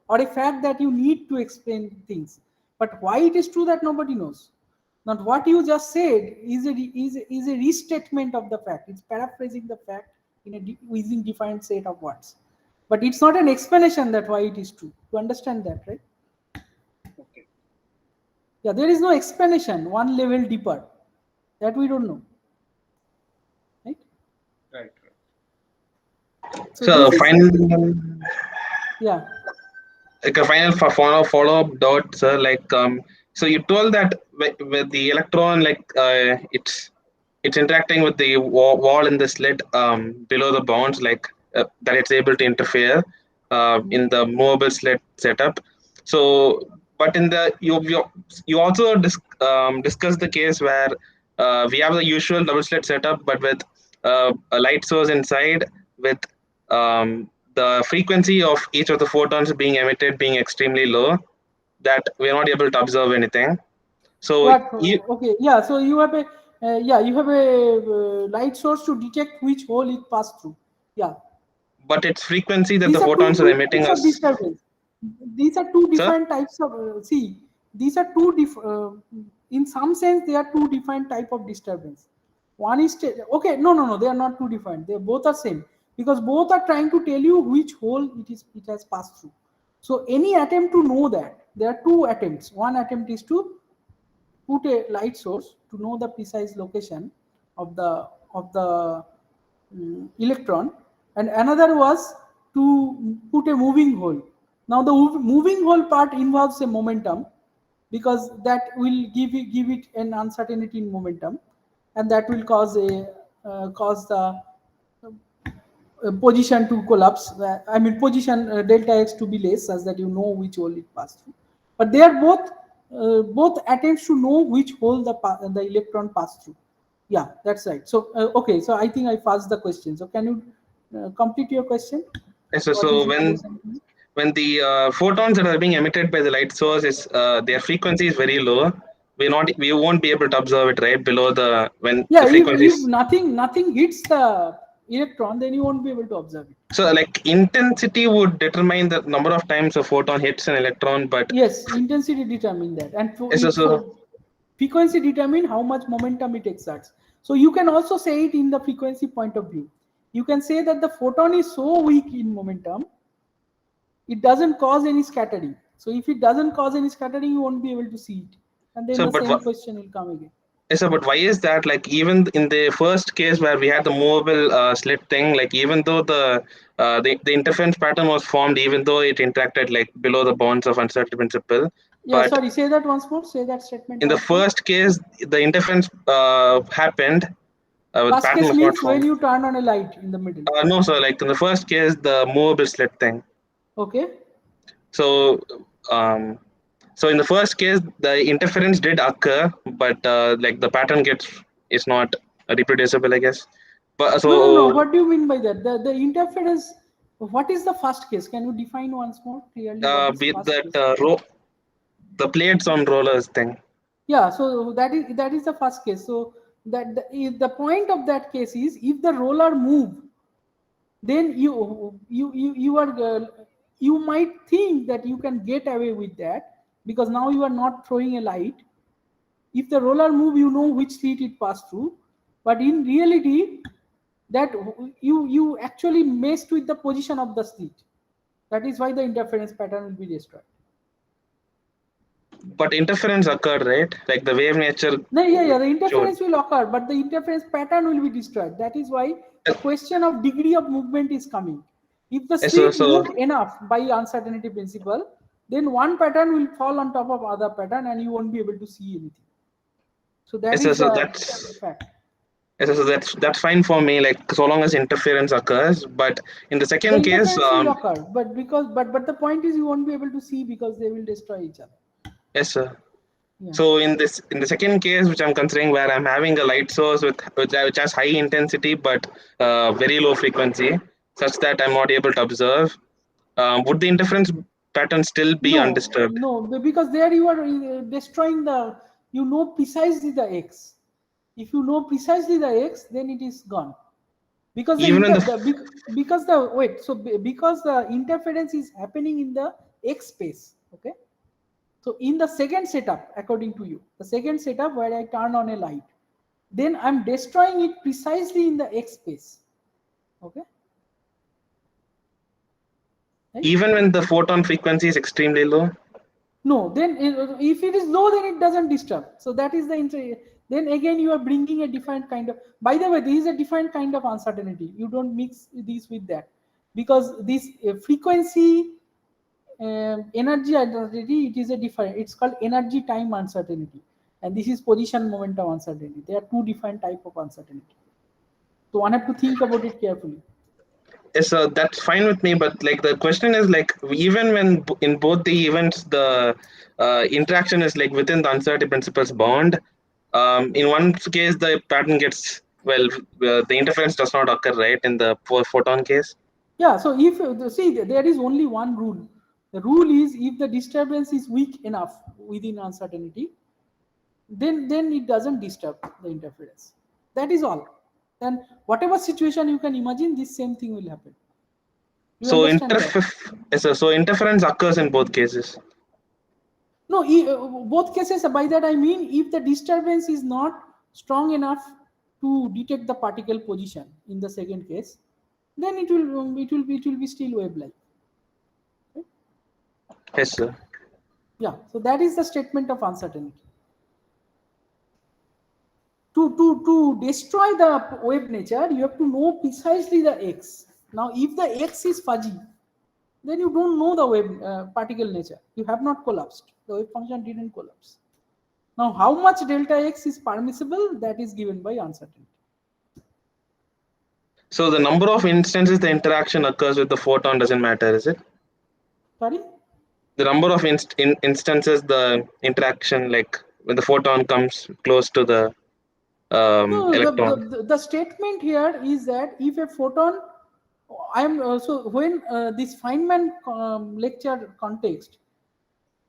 or a fact that you need to explain things. But why it is true, that nobody knows. Not what you just said is a restatement of the fact. It's paraphrasing the fact using defined set of words. But it's not an explanation that why it is true. You understand that, right? Okay. Yeah, there is no explanation one level deeper. That we don't know. Right? Right. So final, yeah. like a final follow-up dot, sir. Like so you told that with the electron, like it's interacting with the wall in the slit below the bounds, like that it's able to interfere in the movable slit setup. So, but in the you also discussed the case where we have the usual double slit setup, but with a light source inside, with the frequency of each of the photons being emitted being extremely low, that we're not able to observe anything. So What? you, Okay, yeah. So you have a you have a light source to detect which hole it passed through. Yeah. but its frequency that These the are two photons are different emitting types of us. disturbance. These are two Sir? different types of see. These are in some sense they are two different type of disturbance. One is okay. No. They are not two different. They both are same because both are trying to tell you which hole it has passed through. So any attempt to know that, there are two attempts. One attempt is to put a light source to know the precise location of the electron, and another was to put a moving hole. Now the moving hole part involves a momentum because that will give it an uncertainty in momentum, and that will cause the position to collapse. I mean position delta x to be less, such that you know which hole it passed through. But they are both attempts to know which hole the electron passed through. Yeah, that's right. So okay, so I think I passed the question. So can you complete your question? Yes, so, What so is it? when the photons that are being emitted by the light source is their frequency is very low, we won't be able to observe it right below the when Yeah, the frequency if is. nothing hits the electron, then you won't be able to observe it. So like intensity would determine the number of times a photon hits an electron, but Yes, intensity determine that, and so frequency determine how much momentum it exerts. So you can also say it in the frequency point of view. You can say that the photon is so weak in momentum, it doesn't cause any scattering. So if it doesn't cause any scattering, you won't be able to see it, and then So, the but same question will come again. yes, sir, but why is that? Like even in the first case where we had the movable slit thing, like even though the interference pattern was formed, even though it interacted like below the bounds of uncertainty principle, Yeah, but sorry, say that once more. Say that statement in the once more. first case, the interference happened. The First pattern case was not means when formed. you turn on a light in the middle. No, sir. Like in the first case, the movable slit thing. Okay. So, so in the first case, the interference did occur, but like the pattern is not reproducible, I guess. But No. so What do you mean by that? The interference. What is the first case? Can you define once more clearly what is with first that case? the plates on rollers thing. Yeah. So that is the first case. So that the point of that case is if the roller move, then you might think that you can get away with that because now you are not throwing a light. If the roller move, you know which slit it passed through, but in reality, that you actually messed with the position of the slit. That is why the interference pattern will be destroyed. But interference occurred, right? Like the wave nature. No, yeah, the interference showed. will occur, but the interference pattern will be destroyed. That is why the question of degree of movement is coming. If the slit moved enough by uncertainty principle, then one pattern will fall on top of other pattern and you won't be able to see anything. So that is the fact. Yes, so that's fine for me. Like so long as interference occurs, but in the second case, will occur, but the point is you won't be able to see because they will destroy each other. Yes, sir. Yeah. So in the second case, which I'm considering, where I'm having a light source which has high intensity but very low frequency, such that I'm not able to observe, would the interference pattern still be undisturbed? No, because there you are destroying you know precisely the x. If you know precisely the x, then it is gone. Because because the interference is happening in the x space. Okay. So in the second setup, according to you, the second setup where I turn on a light, then I'm destroying it precisely in the x space. Okay. Right? Even when the photon frequency is extremely low? No, then if it is low, then it doesn't disturb. So that is then again you are bringing a different kind of, by the way, this is a different kind of uncertainty. You don't mix these with that because this frequency energy uncertainty, it is a different, it's called energy time uncertainty, and this is position momentum uncertainty. They are two different type of uncertainty. So one have to think about it carefully. Yes, so that's fine with me, but like the question is like even when in both the events the interaction is like within the uncertainty principles bound, In one case, the pattern gets, well, the interference does not occur, right, in the photon case. Yeah, so if see, there is only one rule. The rule is if the disturbance is weak enough within uncertainty, then it doesn't disturb the interference. That is all. Then whatever situation you can imagine, this same thing will happen. You So understand that? yes, sir. So interference occurs in both cases. No, both cases. By that I mean, if the disturbance is not strong enough to detect the particle position in the second case, then it will be still wave-like. Yes, sir. Yeah. So that is the statement of uncertainty. To destroy the wave nature, you have to know precisely the x. Now, if the x is fuzzy, then you don't know the wave particle nature. You have not collapsed. The wave function didn't collapse. Now, how much delta x is permissible, that is given by uncertainty. So the number of instances the interaction occurs with the photon doesn't matter, is it? Sorry? The number of instances the interaction, like when the photon comes close to the No, electron. the statement here is that if a photon, I am so when this Feynman lecture context,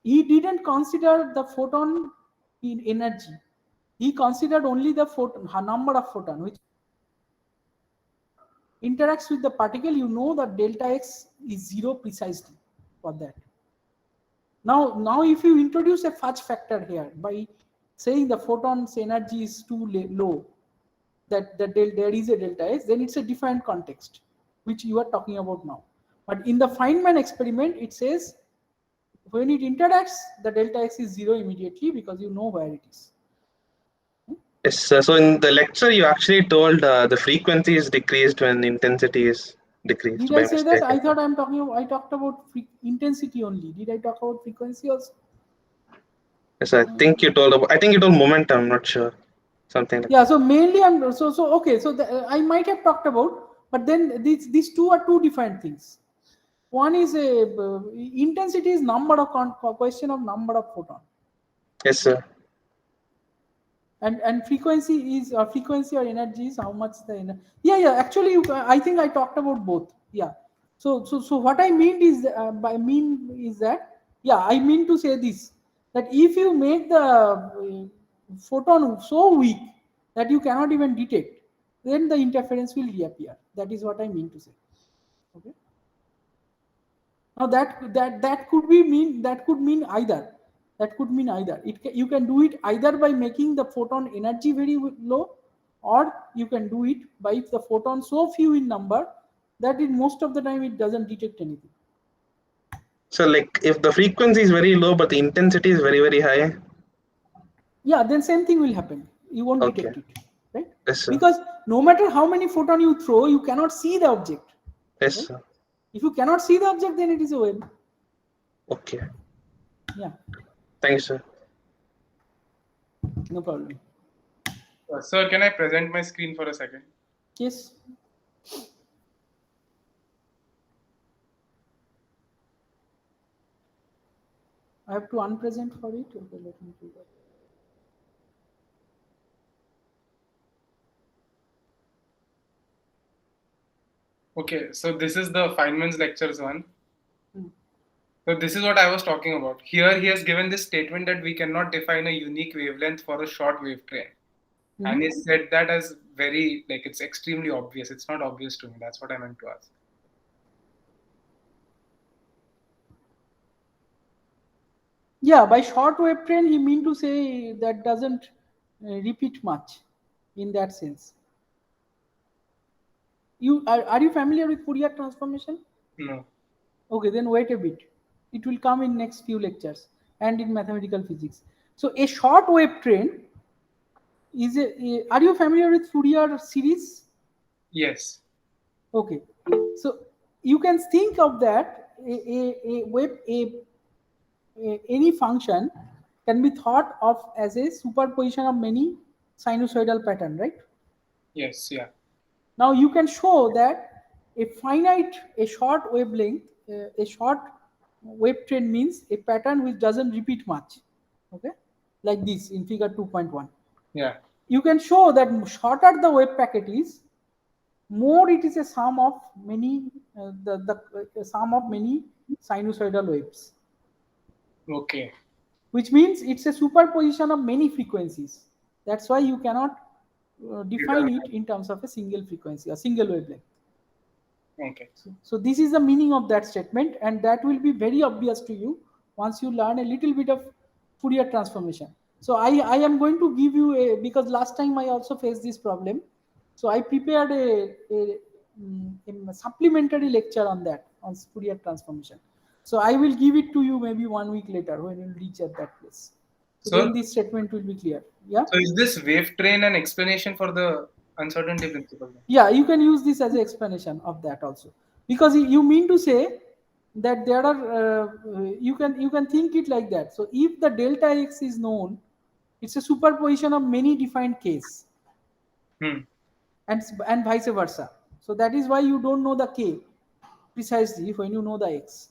he didn't consider the photon in energy. He considered only the photon, number of photon which interacts with the particle. You know that delta x is 0 precisely for that. Now if you introduce a fudge factor here by saying the photon's energy is too low, that there is a delta x, then it's a different context which you are talking about now. But in the Feynman experiment, it says when it interacts, the delta x is 0 immediately because you know where it is. Yes, sir. So in the lecture, you actually told the frequency is decreased when intensity is decreased. Did by I say mistake. that? I thought I talked about intensity only. Did I talk about frequency also? Yes, I think you told about. I think you told momentum. I'm not sure. Something like Yeah. So mainly, okay. So I might have talked about, but then these two are two different things. One is intensity is number of question of number of photon. Yes, sir. And frequency is frequency or energy is how much the energy. Yeah. Actually, I think I talked about both. Yeah. So what I mean is that I mean to say this, that if you make the photon so weak that you cannot even detect, then the interference will reappear. That is what I mean to say. Okay. Now that could mean either. That could mean either. You can do it either by making the photon energy very low, or you can do it by if the photon so few in number that most of the time it doesn't detect anything. So like if the frequency is very low but the intensity is very, very high. Yeah, then same thing will happen. You won't Okay. detect it, right? Yes, sir. Because no matter how many photon you throw, you cannot see the object. Yes, Right? sir. If you cannot see the object, then it is a wave. Okay. Yeah, Thank you, sir. no problem. Sir, can I present my screen for a second? Yes. I have to unpresent for it. Okay, let me do that. Okay, so this is the Feynman's lectures one. Hmm. So this is what I was talking about. Here he has given this statement that we cannot define a unique wavelength for a short wave train. Mhm. And he said that as very, like, it's extremely obvious. It's not obvious to me. That's what I meant to ask. Yeah, by short wave train, he mean to say that doesn't repeat much in that sense. Are you familiar with Fourier transformation? No. Okay, then wait a bit. It will come in next few lectures and in mathematical physics. So a short wave train is are you familiar with Fourier series? Yes. Okay, so you can think of that any function can be thought of as a superposition of many sinusoidal pattern, right? Yes. Yeah. Now you can show that a short wavelength, a short wave train means a pattern which doesn't repeat much. Okay, like this in figure 2.1. Yeah. You can show that shorter the wave packet is, more it is a sum of many the sum of many sinusoidal waves, Okay. which means it's a superposition of many frequencies. That's why you cannot define it in terms of a single frequency, a single wavelength. Okay. So this is the meaning of that statement, and that will be very obvious to you once you learn a little bit of Fourier transformation. So I am going to give you a, because last time I also faced this problem. So I prepared a supplementary lecture on that, on Fourier transformation. So I will give it to you maybe 1 week later when you reach at that place. So then this statement will be clear. Yeah. So is this wave train an explanation for the uncertainty principle? Yeah, you can use this as an explanation of that also, because you mean to say that there are you can think it like that. So if the delta x is known, it's a superposition of many defined k's, and vice versa. So that is why you don't know the k precisely when you know the x.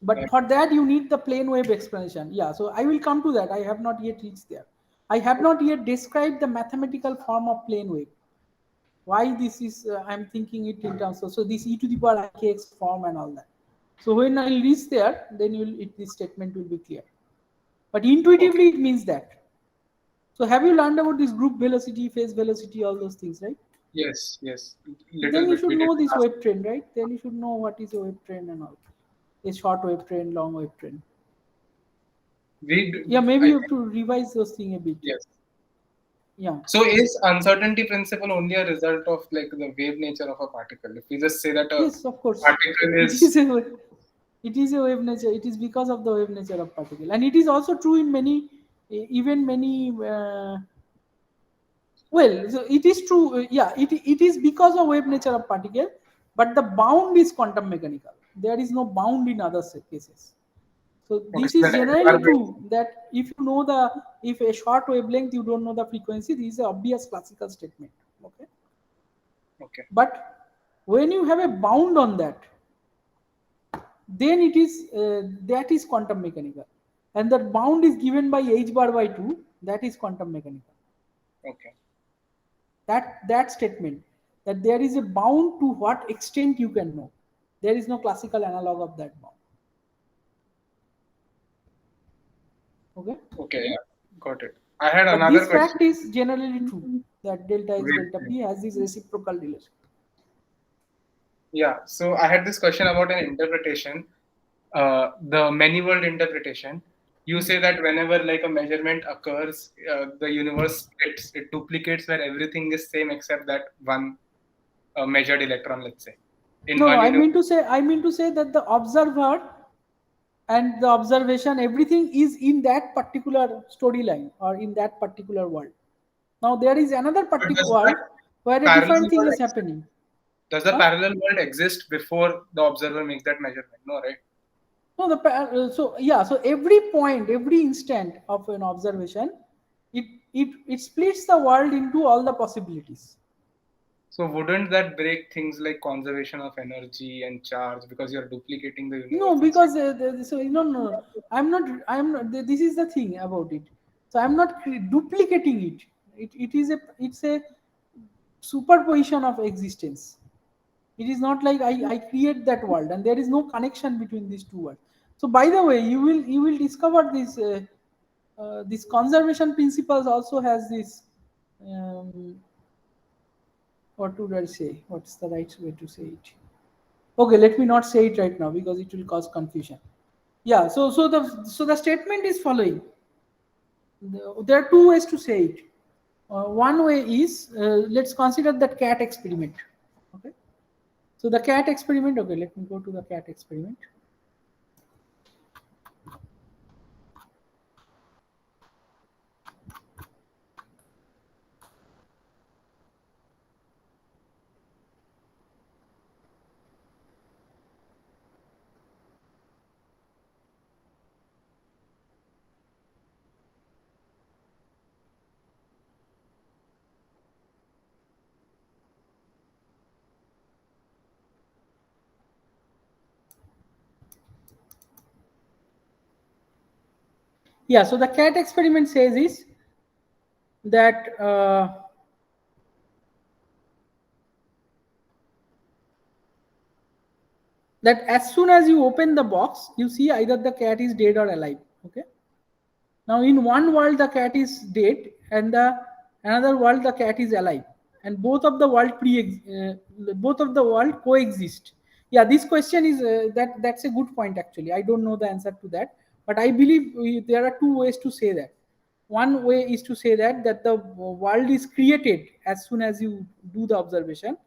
But for that you need the plane wave explanation. Yeah, so I will come to that. I have not yet reached there. I have not yet described the mathematical form of plane wave. Why this is, I'm thinking it in terms of, so this e to the power ikx form and all that. So when I reach there, then this statement will be clear. But intuitively it means that. So have you learned about this group velocity, phase velocity, all those things, right? Yes. Then you should know this wave train, right? Then you should know what is a wave train and all. A short wave train, long wave train. Yeah, maybe you have to revise those things a bit. Yes. Yeah. So is uncertainty principle only a result of like the wave nature of a particle? If we just say that a Yes, of course. particle is It is a wave nature. It is because of the wave nature of particle, and it is also true in many, even many. Well, so it is true. Yeah, it is because of wave nature of particle, but the bound is quantum mechanical. There is no bound in other cases. So this is generally true, that if you know if a short wavelength you don't know the frequency, this is an obvious classical statement. Okay. Okay. But when you have a bound on that, then it is that is quantum mechanical, and that bound is given by h bar by 2. That is quantum mechanical. Okay. That statement, that there is a bound to what extent you can know, there is no classical analog of that bound. Okay, yeah, got it. I had but another this question. fact is generally true, that delta x delta p has this reciprocal relation. Yeah, so I had this question about an interpretation, the many world interpretation. You say that whenever like a measurement occurs, the universe splits, it duplicates where everything is same except that one measured electron, let's say. I mean to say that the observer and the observation, everything is in that particular storyline or in that particular world. Now there is another particular world where a different thing is happening. Does the parallel world exist before the observer makes that measurement? No, right? No, so every point, every instant of an observation, it splits the world into all the possibilities. So wouldn't that break things like conservation of energy and charge because you're duplicating the universe? No, because no. I'm not. This is the thing about it. So I'm not duplicating it. It's a superposition of existence. It is not like I create that world, and there is no connection between these two worlds. So by the way, you will discover this conservation principles also has this. What would I say? What's the right way to say it? Okay, let me not say it right now because it will cause confusion. Yeah, so the statement is following. There are two ways to say it. One way is, let's consider that cat experiment. Okay, so the cat experiment. Okay, let me go to the cat experiment. Yeah, so the cat experiment says is that that as soon as you open the box, you see either the cat is dead or alive. Okay. Now, in one world, the cat is dead, and the another world, the cat is alive, and both of the world coexist. Yeah, this question is that's a good point actually. I don't know the answer to that, but I believe there are two ways to say that. One way is to say that the world is created as soon as you do the observation.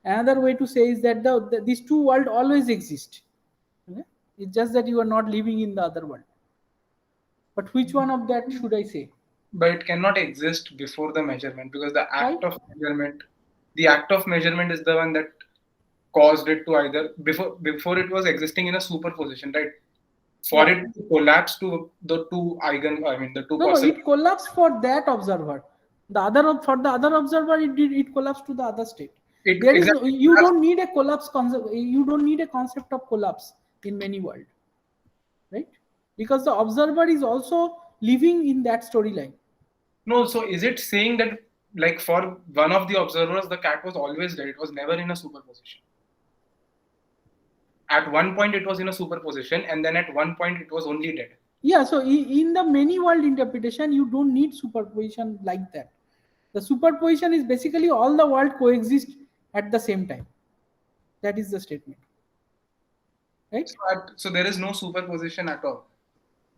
Another way to say is that these two worlds always exist. Okay? It's just that you are not living in the other world. But which one of that should I say? But it cannot exist before the measurement, because the act Why? of measurement is the one that caused it to either before it was existing in a superposition, right? For Yeah. it to collapse to the two the two No, possible. it collapsed for that observer. For the other observer, it collapsed to the other state. You don't need a collapse concept. You don't need a concept of collapse in many world, right? Because the observer is also living in that storyline. No, so is it saying that, like, for one of the observers, the cat was always dead? It was never in a superposition. At one point, it was in a superposition, and then at one point, it was only dead. Yeah, so in the many world interpretation, you don't need superposition like that. The superposition is basically all the world coexist at the same time. That is the statement, right? So there is no superposition at all.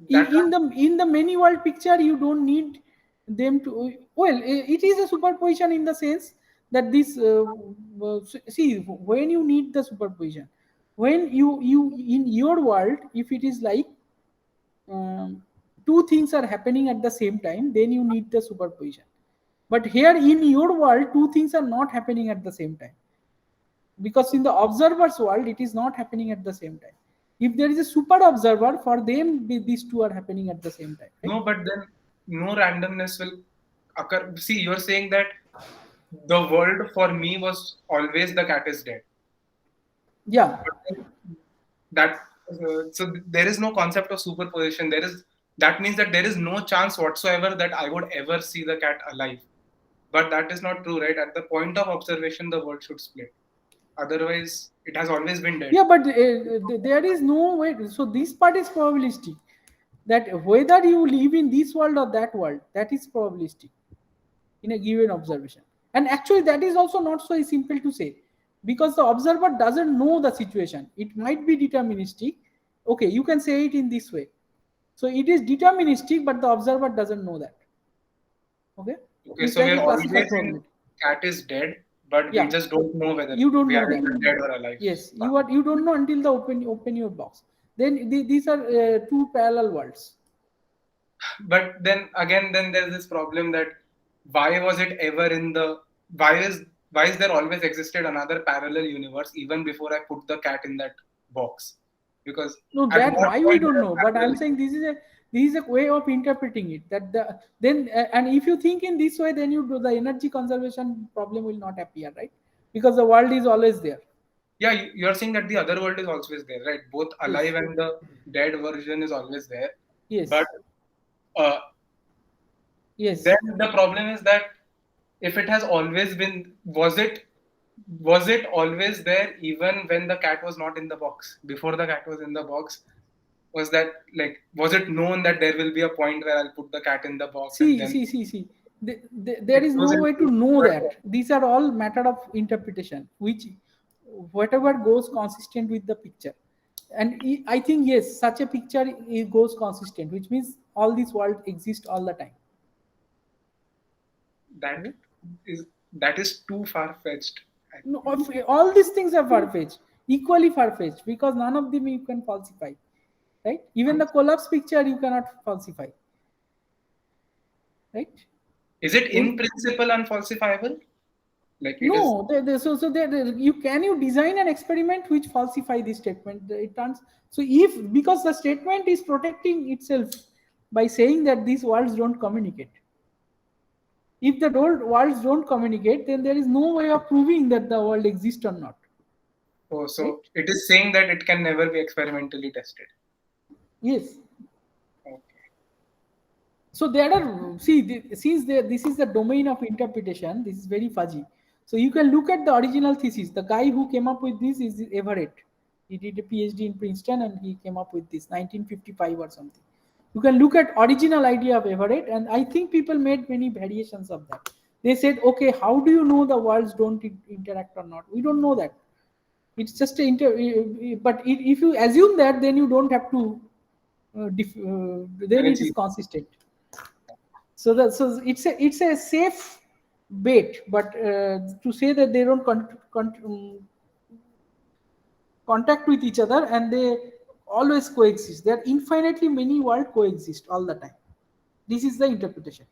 In the many world picture, you don't need them to. Well, it is a superposition in the sense that this. See, when you need the superposition, when you in your world, if it is like two things are happening at the same time, then you need the superposition. But here in your world, two things are not happening at the same time, because in the observer's world, it is not happening at the same time. If there is a super observer, for them these two are happening at the same time, right? No, but then no randomness will occur. See, you're saying that the world for me was always the cat is dead. Yeah. So there is no concept of superposition. That means that there is no chance whatsoever that I would ever see the cat alive. But that is not true, right? At the point of observation, the world should split. Otherwise, it has always been dead. Yeah, but there is no way. So this part is probabilistic. That whether you live in this world or that world, that is probabilistic in a given observation. And actually, that is also not so simple to say, because the observer doesn't know the situation. It might be deterministic. Okay, you can say it in this way. So it is deterministic, but the observer doesn't know that. Okay. Okay, so we're always saying cat is dead, but we just don't know whether you don't we know are that. dead or alive. Yes, you don't know until the open your box. Then these are two parallel worlds. But then again, there's this problem that why was it ever in the why is there always existed another parallel universe even before I put the cat in that box? Because no, that why we don't know. But I'm saying this is a way of interpreting it. And if you think in this way, then the energy conservation problem will not appear, right? Because the world is always there. Yeah, you're saying that the other world is always there, right? Both alive and the dead version is always there. Yes. But yes. Then the problem is that if it has always been, was it always there even when the cat was not in the box? Before the cat was in the box, was it known that there will be a point where I'll put the cat in the box? See. There is no way to know that. These are all matter of interpretation, which whatever goes consistent with the picture. And I think, yes, such a picture goes consistent, which means all this world exists all the time. That is too far-fetched. No, all these things are far-fetched, equally far-fetched, because none of them you can falsify, right? Even the collapse picture you cannot falsify, right? Is it in principle unfalsifiable? No, can you design an experiment which falsify this statement? Because the statement is protecting itself by saying that these worlds don't communicate. If the worlds don't communicate, then there is no way of proving that the world exists or not. Oh, so right? It is saying that it can never be experimentally tested. Yes. Okay. So there are, this is the domain of interpretation, this is very fuzzy. So you can look at the original thesis. The guy who came up with this is Everett. He did a PhD in Princeton and he came up with this 1955 or something. You can look at original idea of Everett, and I think people made many variations of that. They said, okay, how do you know the worlds don't interact or not? We don't know that. It's just if you assume that, then you don't have to then it is consistent. So it's a safe bet, but to say that they don't contact with each other and they always coexist. There are infinitely many worlds coexist all the time. This is the interpretation.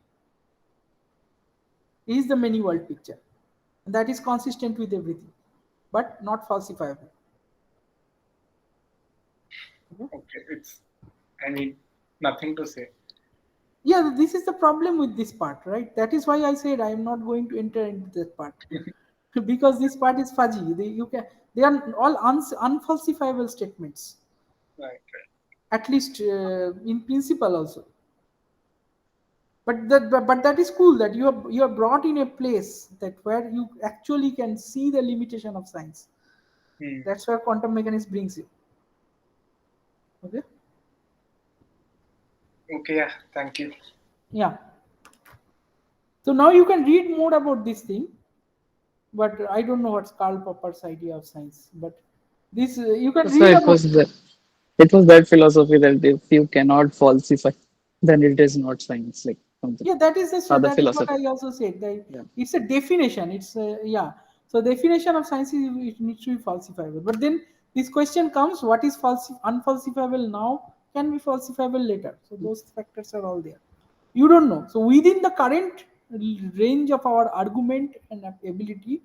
This is the many world picture. And that is consistent with everything, but not falsifiable. Okay, I need nothing to say. Yeah, this is the problem with this part, right? That is why I said I am not going to enter into that part because this part is fuzzy. They are all unfalsifiable statements. Right. At least in principle also. But that is cool that you are brought in a place that where you actually can see the limitation of science. That's where quantum mechanics brings you. Okay. Okay, yeah, thank you. Yeah. So now you can read more about this thing, but I don't know what's Karl Popper's idea of science. But this you can So read it about. was that philosophy that if you cannot falsify, then it is not science. Like something. Yeah, that is Other that is what philosophy. I also said. Yeah. It's a definition. It's yeah. So definition of science is it needs to be falsifiable. But then this question comes: what is unfalsifiable now can be falsifiable later. So those factors are all there. You don't know. So within the current range of our argument and ability,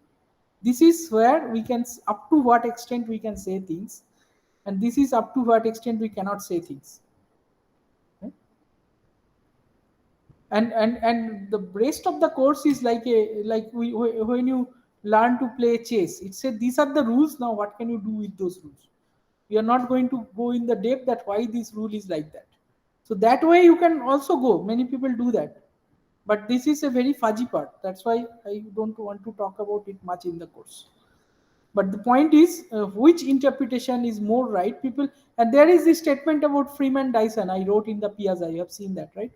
this is where we can, up to what extent we can say things, and this is up to what extent we cannot say things. Okay? And the rest of the course is like when you learn to play chess. It said these are the rules. Now what can you do with those rules? We are not going to go in the depth that why this rule is like that. So that way you can also go. Many people do that. But this is a very fuzzy part. That's why I don't want to talk about it much in the course. But the point is, which interpretation is more right? People, and there is this statement about Freeman Dyson. I wrote in the Piazza. You have seen that, right?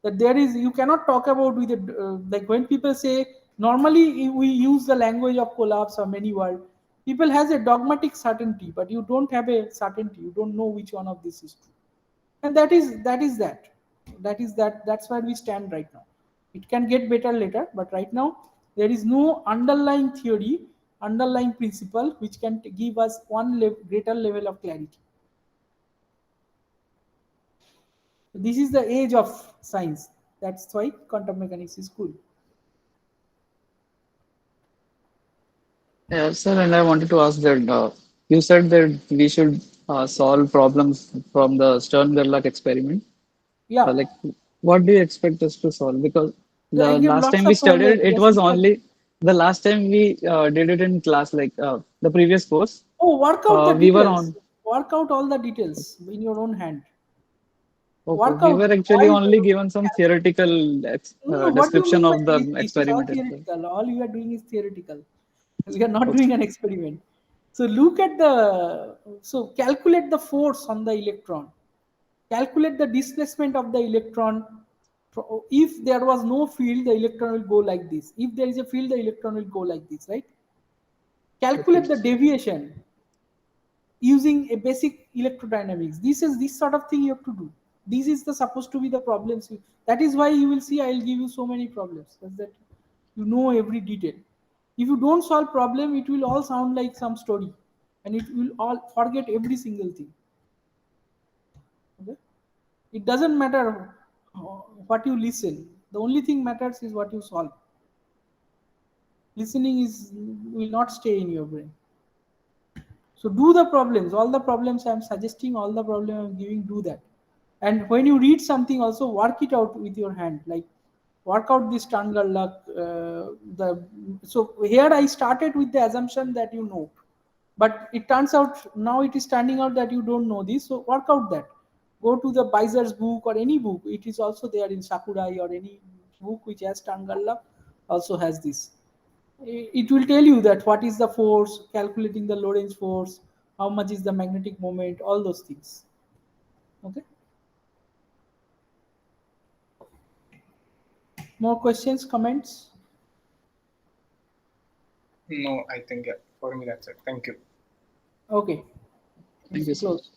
That there is, you cannot talk about with it, like when people say, normally we use the language of collapse or many world. People has a dogmatic certainty, but you don't have a certainty. You don't know which one of this is true. And that's where we stand right now. It can get better later, but right now there is no underlying theory, underlying principle which can give us one greater level of clarity. This is the age of science. That's why quantum mechanics is cool. Yeah, sir, and I wanted to ask that you said that we should solve problems from the Stern-Gerlach experiment. Yeah. Like, what do you expect us to solve? Because the I give last lots time we of studied homework. it Yes, was you can- only the last time we did it in class, like the previous course. Oh, work out the we were details. on. Work out all the details in your own hand. Okay, Work we out were actually why only given some theoretical No, what do you description mean of by the it's all experiment. theoretical? All you are doing is theoretical. We are not Okay. doing an experiment. So look at calculate the force on the electron. Calculate the displacement of the electron. If there was no field, the electron will go like this. If there is a field, the electron will go like this, right? Calculate the deviation using a basic electrodynamics. This sort of thing you have to do. This is supposed to be the problems. That is why you will see I'll give you so many problems. That's that you know every detail. If you don't solve problem, it will all sound like some story, and it will all forget every single thing. Okay? It doesn't matter what you listen. The only thing matters is what you solve. Listening will not stay in your brain. So do the problems. All the problems I'm suggesting, all the problem I'm giving, do that. And when you read something, also work it out with your hand. Like work out this Stern-Gerlach. So here I started with the assumption that you know, but it turns out now it is turning out that you don't know this. So work out that. Go to the Beiser's book or any book. It is also there in Sakurai or any book which has Tangarla also has this. It will tell you that what is the force, calculating the Lorentz force, how much is the magnetic moment, all those things. Okay. More questions, comments? No, I think for me that's it. Thank you. Okay. Thank you, sir. Close.